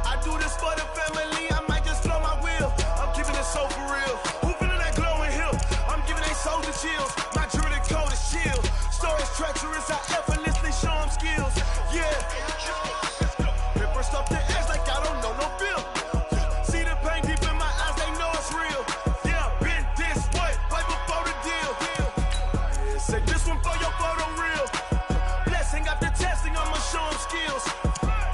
I do this for the family, I might just flow my wheel. I'm keeping it so for real. Who feeling that glowing hill? I'm giving they soldier chills. My druidic code is chill. Stories treacherous, I effortlessly show them skills. Yeah. Paper stuff the edge like I don't know no feel. See the pain deep in my eyes, they know it's real. Yeah, been this way, way before the deal. Say this one for your photo reel. Blessing after testing, I'ma show them skills.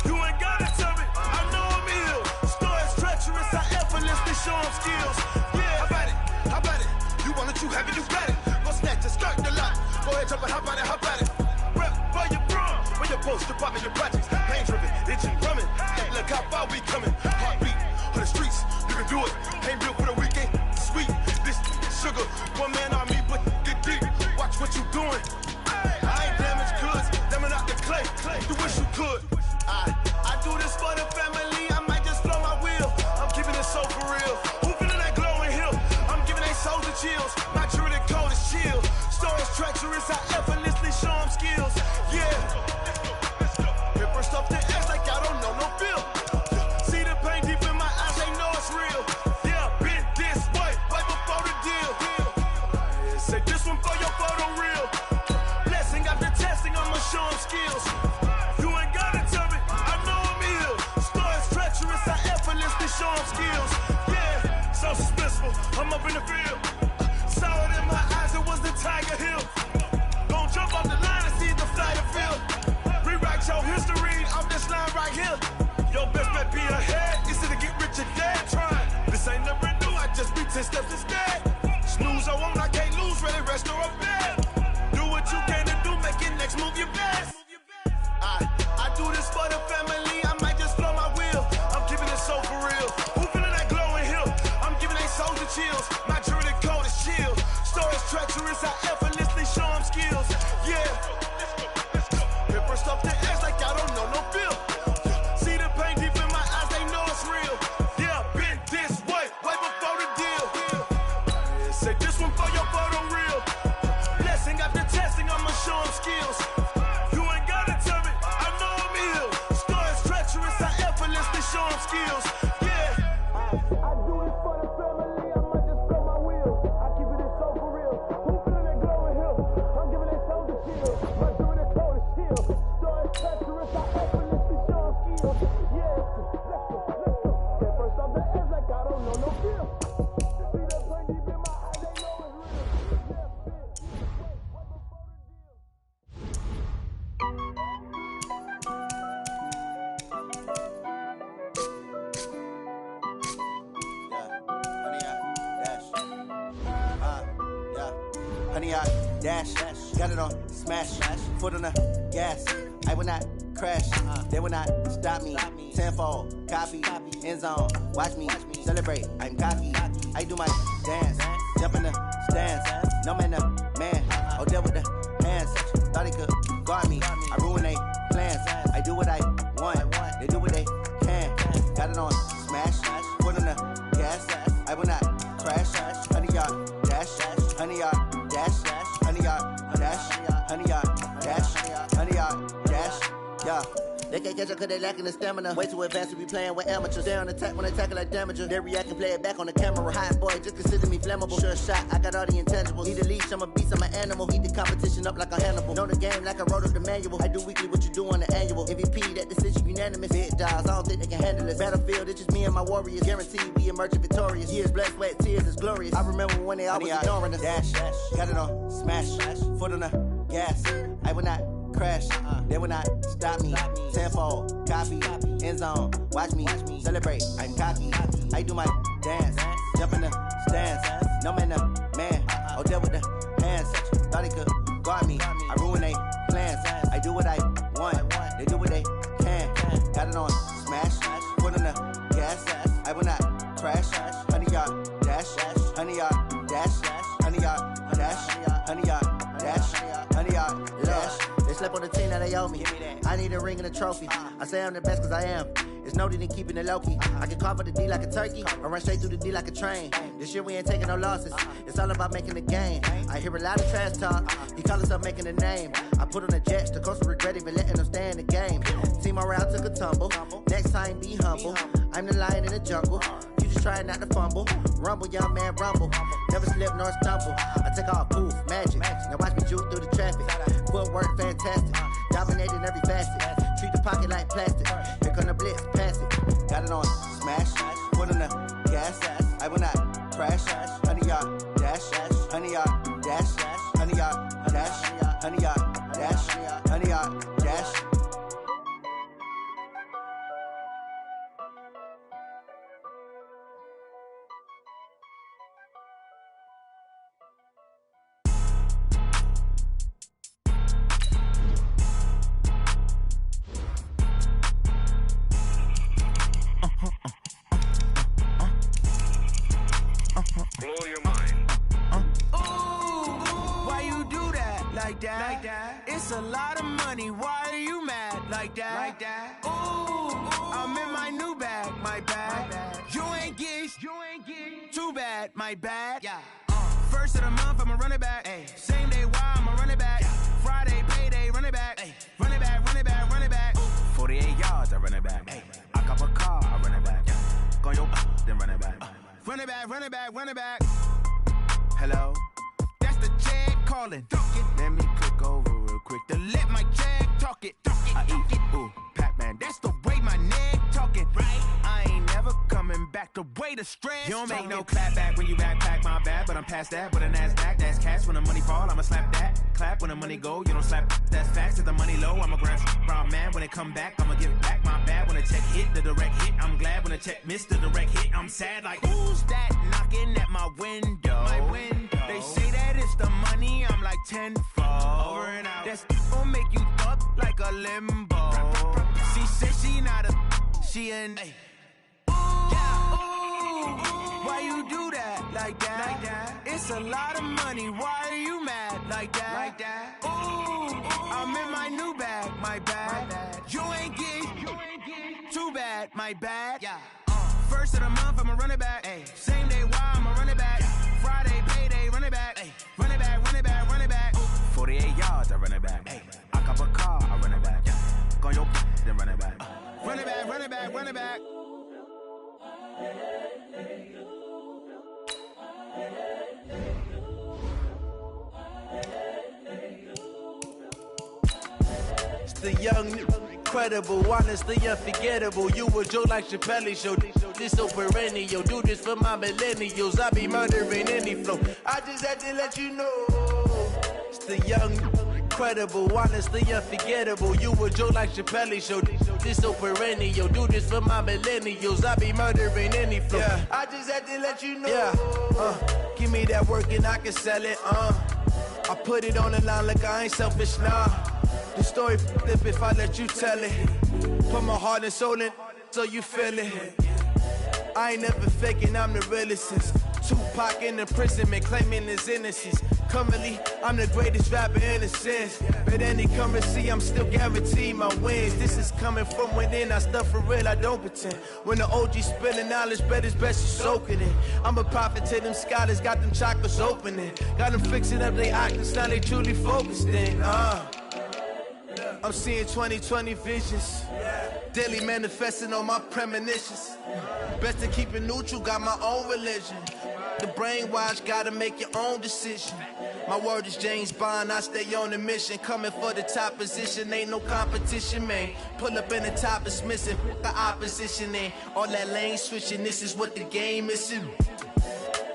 You ain't gotta tell me, I know I'm ill. Stories treacherous, I effortlessly show them skills. Yeah, how about it? How about it? You want it, you have it, you got it. Go snatch it, skirt the lot. Go ahead, jump it, how about it? How about it? Rep for your bro, where your post, department, your projects. Pain driven, itching, drumming. Hey, look how far we coming. Heartbeat on the streets, you can do it. Ain't built for the weekend. Sweet, this sugar, one man army, but get deep. Watch what you doing. I ain't damaged goods, damn out the clay. You wish you could. I do this for the family, I might just flow my wheel. I'm keeping it so for real. Who feeling that glowing hill? I'm giving they soldier chills. My druidic code is chill. Stories treacherous, I effortlessly show them skills. Yeah. Paper stuff the edge like I don't know no feel. See the pain deep in my eyes, they know it's real. Yeah, been this way, way before the deal. Say this one for your photo reel. Blessing after testing, I'ma show them skills. You ain't gotta tell me, I know I'm ill. Stories treacherous, I effortlessly show them skills. Yeah, so suspenseful, I'm up in the field. Saw it in my eyes, it was the Tiger Hill. Don't jump off the line and see the fly the field. Rewrite your history off this line right here. Your best bet be ahead, easy to get rich or dead. Trying, this ain't never new, I just be 10 steps instead. who's ready, rest or a bed. Do what you can to do, make your next move your best. I do this for the family, I might just blow my wheel. I'm keeping it so for real. Who feeling that glowing hill? I'm giving they soldier chills. My jewelry code is chill. Stories treacherous, I effortlessly show them skills. Yeah. Paper stuff the edge like I don't know no feel. See the pain deep in my eyes, they know it's real. Yeah, been this way before the deal. Say this one for your photo reel. Blessing after testing, I'ma show them skills. You ain't gotta tell me, I know I'm ill. Stories treacherous, I effortlessly show them skills. Yeah. I do this for the family, I might just blow my wheel. I keep it so for real. Who feeling that glowing hill? I'm giving they soldier chill. My doing it cold as chill. Stories treacherous, I effortlessly show them skills. Yeah. Let's go. Get first off the edge like I don't know no feel. See that pain deep in my eyes, they know it's real. Yeah, bitch. Wait before the deal. Honey, I dash, got it on smash, foot on the gas. I will not crash, they will not stop me. Tenfold, copy, end zone, watch me celebrate. I'm cocky, I do my dance, jump in the stands. No man, the man, oh, deal with the hands. Thought he could guard me, I ruin they plans. I do what I want, they do what they can. Got it on smash, foot on the gas. I will not crash, honey, y'all dash, honey, y'all dash, honey, y'all dash, honey, y'all dash, honey, y'all dash, yeah. They can't catch up cause they lacking the stamina. Way too advanced to be playing with amateurs. They on attack when they tackle like damager. They react and play it back on the camera. Hot boy, just consider me flammable. Sure shot, I got all the intangibles. Need a leash, I'm a beast, I'm an animal. Heat the competition up like a Hannibal. Know the game like I wrote up the manual. I do weekly what you do on the annual. MVP, that decision unanimous. Big dogs, I don't think they can handle it. Battlefield, it's just me and my warriors. Guaranteed we emerging victorious. Years, blood, sweat, tears, it's glorious. I remember when they always ignoring us. Dash, got it on smash, foot on the gas. I will not crash, they will not stop me. Tenfold, copy, end zone, watch me celebrate. I'm cocky, I do my dance, jump in the stands. No man, the man, oh, deal with the hands. Thought he could guard me, I ruin they plans. I do what I want, they do what they can. Got it on smash, foot on the gas. I will not crash, honey, y'all dash, honey, y'all dash, honey, y'all dash, honey, y'all dash, honey, y'all dash. They slept on the team that they owe me. I need a ring and a trophy. I say I'm the best cause I am. It's no need in keeping it low-key. I can carve up the D like a turkey or run straight through the D like a train. This year we ain't taking no losses. It's all about making the game. I hear a lot of trash talk. He call himself making a name. I put on the Jets. The coach will regret even letting them stay in the game. Team around took a tumble. Next time be humble. I'm the lion in the jungle. You just try not to fumble. Rumble, young man, rumble. Never slip nor stumble. I take off, poof, magic. Now watch me juke through the traffic. Footwork fantastic. Dominating every facet. Treat the pocket like plastic. Here come the blitz, pass it. Got it on smash. Foot on the gas. I will not crash. Honey, y'all dash. Honey, y'all dash. Honey, y'all dash. Honey, y'all dash. Honey, y'all dash. Blow your mind. Why you do that? Like that? It's a lot of money. Why are you mad? Like that? Ooh, I'm in my new bag. My bag. You ain't get. Too bad. My bad. Yeah. First of the month, I'ma run it back. Ay. Same day, why I'ma run it back. Friday, payday, run it back. Ay. Run it back, run it back, run it back. 48 yards, I run it back. Ay. I cop a car, I run it back. Go your then run it back. Run it back, run it back, run it back. Hello? That's the check calling. Let me click over real quick to let my check talk it. I eat, ooh, Pac-Man. That's the way my neck talking. Right? I ain't never coming back the way the stress. You don't make no clap back when you backpack, my bad. But I'm past that with a NASDAQ. That's cash when the money fall. I'ma slap that. Clap when the money go. You don't slap. That's facts. If the money low, I'ma grab brown man. When it come back, I'ma give back my bad. When the check hit, the direct hit. I'm glad when the check missed the direct hit. I'm sad like, who's that knocking at my window? My window. They They say that it's the money, I'm like tenfold. Over and out. That's gon' make you up like a limbo. She said she not a, she an. Ooh, why you do that like that? It's a lot of money. Why are you mad like that? Ooh, I'm in my new bag, my bad. You ain't get too bad, my bad. First of the month, I'ma run it back. Same day, why I'ma run it back. Friday, payday, run it back. Run it back, run it back, run it back. 48 yards, I run it back. I cop a car, I run it back. Go on your then run it back. Run it back, run it back, run it back. It's the young, incredible, honestly unforgettable. You a Joe like Chappelle show. This so perennial. Do this for my millennials. I be murdering any flow. I just had to let you know. It's the young, incredible, honestly unforgettable. You a Joe like Chappelle show. This so perennial. Do this for my millennials. I be murdering any flow. I just had to let you know. Give me that work and I can sell it. I put it on the line like I ain't selfish, nah. The story flip if I let you tell it. Put my heart and soul in so you feel it. I ain't never faking, I'm the realest since Tupac in imprisonment, claiming his innocence. Currently, I'm the greatest rapper in a sense. But any currency, I'm still guaranteed my wins. This is coming from within, I stuff for real, I don't pretend. When the OG spilling knowledge, bet it's best you soak it in. I'm a prophet to them scholars, got them chakras opening. Got them fixing up they octaves, now they truly focused in. I'm seeing 2020 visions. Daily manifesting on my premonitions. Best to keep it neutral, got my own religion. The brainwash, gotta make your own decision. My word is James Bond, I stay on the mission. Coming for the top position, ain't no competition, man. Pull up in the top, it's missing, the opposition ain't. All that lane switching, this is what the game is.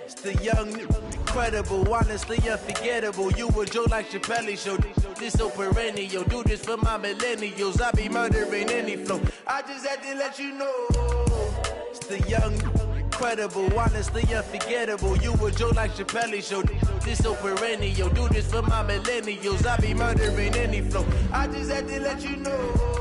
It's the young, incredible, honestly unforgettable. You a Joe like Chappelle show. This so perennial. Do this for my millennials. I be murdering any flow. I just had to let you know. It's the young, incredible, honestly unforgettable. You a Joe like Chappelle show. This so perennial. Do this for my millennials. I be murdering any flow. I just had to let you know.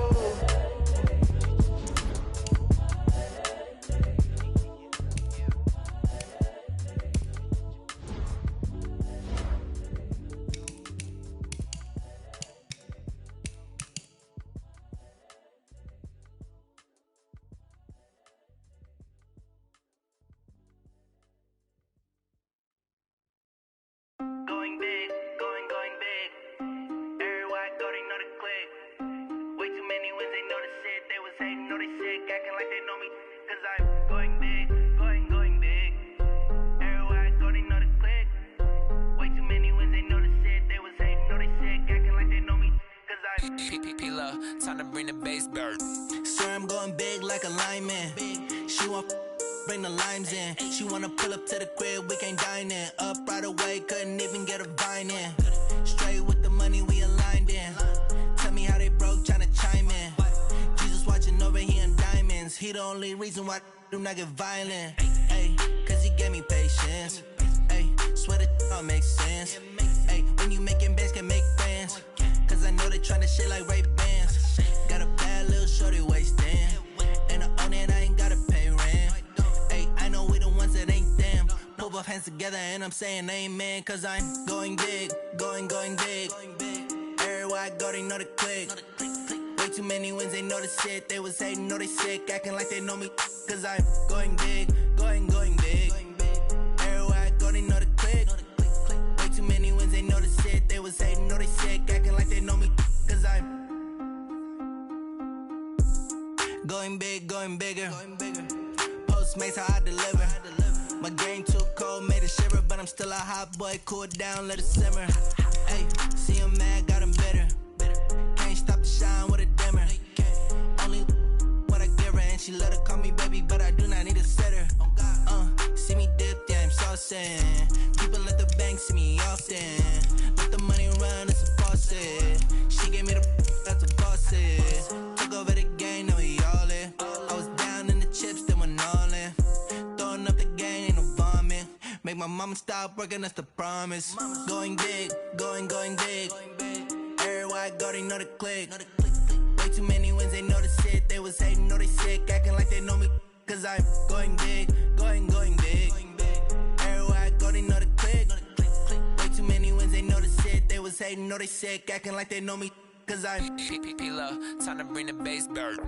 Going big, going big. Everywhere I go, they know the click. Way too many wins, they know the shit. They was hating, know they sick, acting like they know me. Cause I'm going big, going big. Everywhere I go, they know the click. Way too many wins, they know the shit. They was hating, know they sick, acting like they know me. Cause I'm P-P-P-Love, time to bring the bass bird. Swear I'm going big like a lineman. She want bring the limes in. She wanna pull up to the crib, we can't dine in. Up right away, couldn't even get a vine in. Straight with the money we aligned in. Tell me how they broke, tryna chime in. Jesus watching over here in diamonds. He the only reason why do not get violent. Ay, cause he gave me patience. Ay, swear that all makes sense. Ay, when you making bands, can make friends. Cause I know they tryna shit like Ray Bans. Got a bad little shorty wasting. And I own it, I ain't gotta pay rent. Ay, I know we the ones that ain't them. Put both hands together and I'm saying amen. Cause I'm going big, going big. Everywhere I go, they know the click. Way too many wins, they know the shit. They was hating, know they sick, acting like they know me. Cause I'm going big, going big. Everywhere I go, they know the click. Way too many wins, they know the shit. They was hating, know they sick, acting like they know me. Cause I'm going big, going bigger. Postmates how I deliver. My game too cold, made it shiver, but I'm still a hot boy. Cool it down, let it simmer. Hey, see him mad, got him bitter. Can't stop the shine with a dimmer. Only what I give her, and she let her call me baby, but I do not need a sitter. See me dip, yeah, I'm saucing. People at the bank see me often. Let the money run, it's a faucet. She gave me the that's a faucet. Took over the game, now we all in. I was down in the chips, then went all in. Throwing up the game, ain't no vomit. Make my mama stop working, that's the promise. Going big, going big. Everywhere I go, they know the click. Way too many wins, they know the shit. They was hating, know they sick, acting like they know me. Cause I'm going big, going big. Everywhere I go, they know the click. Way too many wins, they know the shit. They was hating, know they sick, acting like they know me. Cause I'm P-P-P-Love, time to bring the bass bird.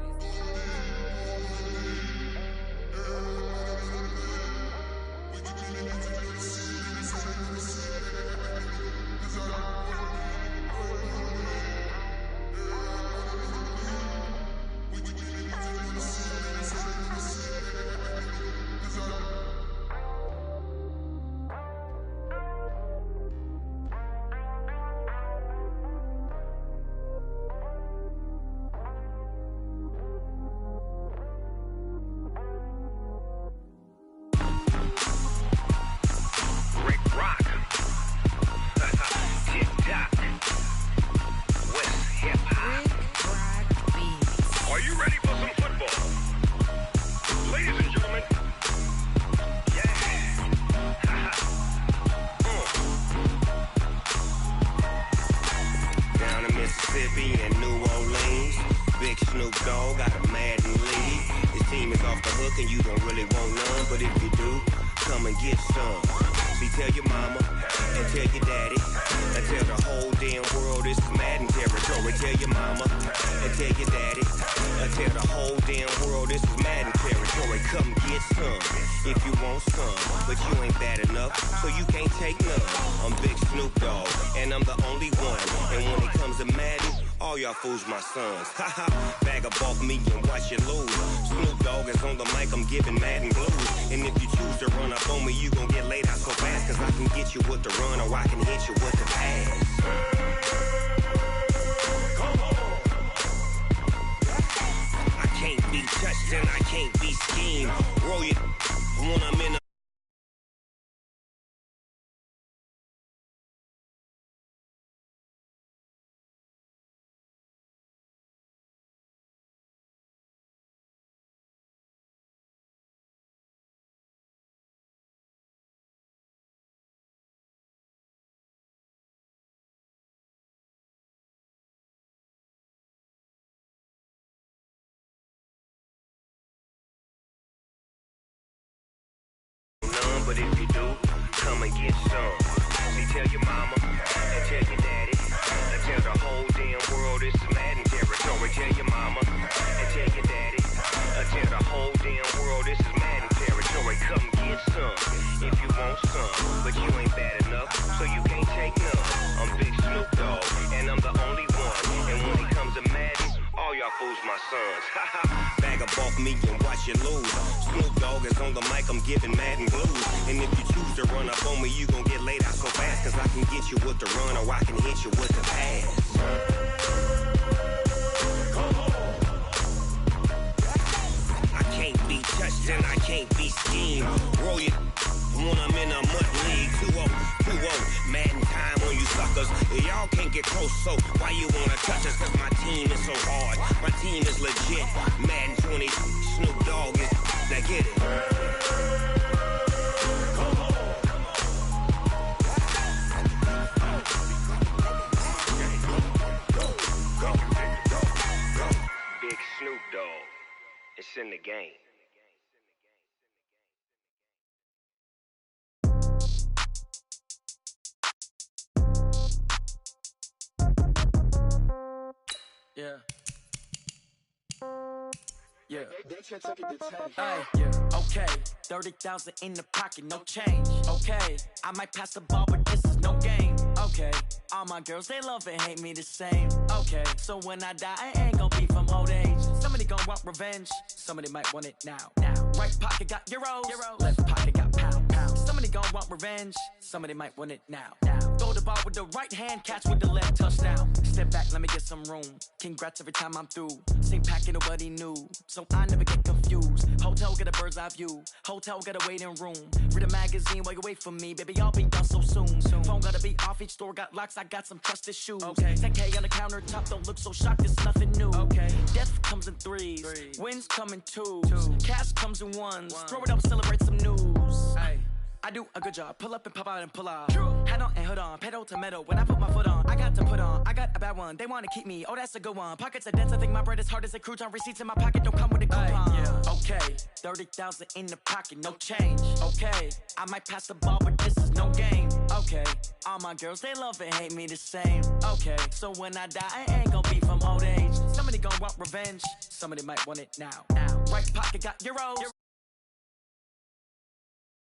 Fools my sons. Haha, bag up off me and watch you lose. Snoop Dogg is on the mic, I'm giving Madden blues. And if you choose to run up on me, you gon' get laid out so fast. Cause I can get you with the run or I can hit you with the pass. Come on. I can't be touched and I can't be schemed. Roll you when I'm in a but if you do, come and get some. See, tell your mama and tell your daddy and tell the whole damn world this is Madden territory. Tell your mama and tell your daddy and tell the whole damn world this is Madden territory. Come get some if you want some, but you ain't bad enough, so you can't take none. I'm Big Snoop Dogg, and I'm the only one. And when it comes to Madden, all y'all fools my sons. Bag up off me and watch you lose. Snoop Dogg is on the mic, I'm giving Madden blues. And if you choose to run up on me, you gon' get laid out so fast. Cause I can get you with the run or I can hit you with the pass. Come on. I can't be touched and I can't be schemed. Roll you when I'm in a mud league. 2-0, 2-0, Madden time on you suckers. Y'all can't get close, so why you wanna touch us? Cause my team is so hard, my team is legit. Madden 20, Snoop Dogg is, now get it. Come on. Go. Big Snoop Dogg, it's in the game. Yeah. Hey, yeah. Okay, 30,000 in the pocket, no change. Okay, I might pass the ball, but this is no game. Okay, all my girls, they love and hate me the same. Okay, so when I die, I ain't gon' be from old age. Somebody gon' want revenge, somebody might want it now. Right pocket got euros, left pocket got pounds. Somebody gon' want revenge, somebody might want it now. Throw the ball with the right hand, catch with the left, touchdown. Step back, let me get some room. Congrats every time I'm through. Same packet, nobody knew, so I never get confused. Hotel get a bird's eye view, hotel got a waiting room. Read a magazine while you wait for me, baby, I'll be done so soon. Phone gotta be off, each store got locks, I got some trusted shoes. 10K on the countertop, don't look so shocked, it's nothing new. Death comes in threes, wins come in twos. Cash comes in ones, throw it up, celebrate some news. I do a good job. Pull up and pop out and pull off. Hat on and hood on, pedal to metal. When I put my foot on, I got to put on. I got a bad one. They wanna keep me. Oh, that's a good one. Pockets are dense. I think my bread is hard as a crouton. Receipts in my pocket don't come with a coupon. Yeah. Okay, 30,000 in the pocket, no change. Okay, I might pass the ball, but this is no game. Okay, all my girls they love and hate me the same. Okay, so when I die, I ain't gonna be from old age. Somebody gonna want revenge. Somebody might want it now. Right pocket got euros.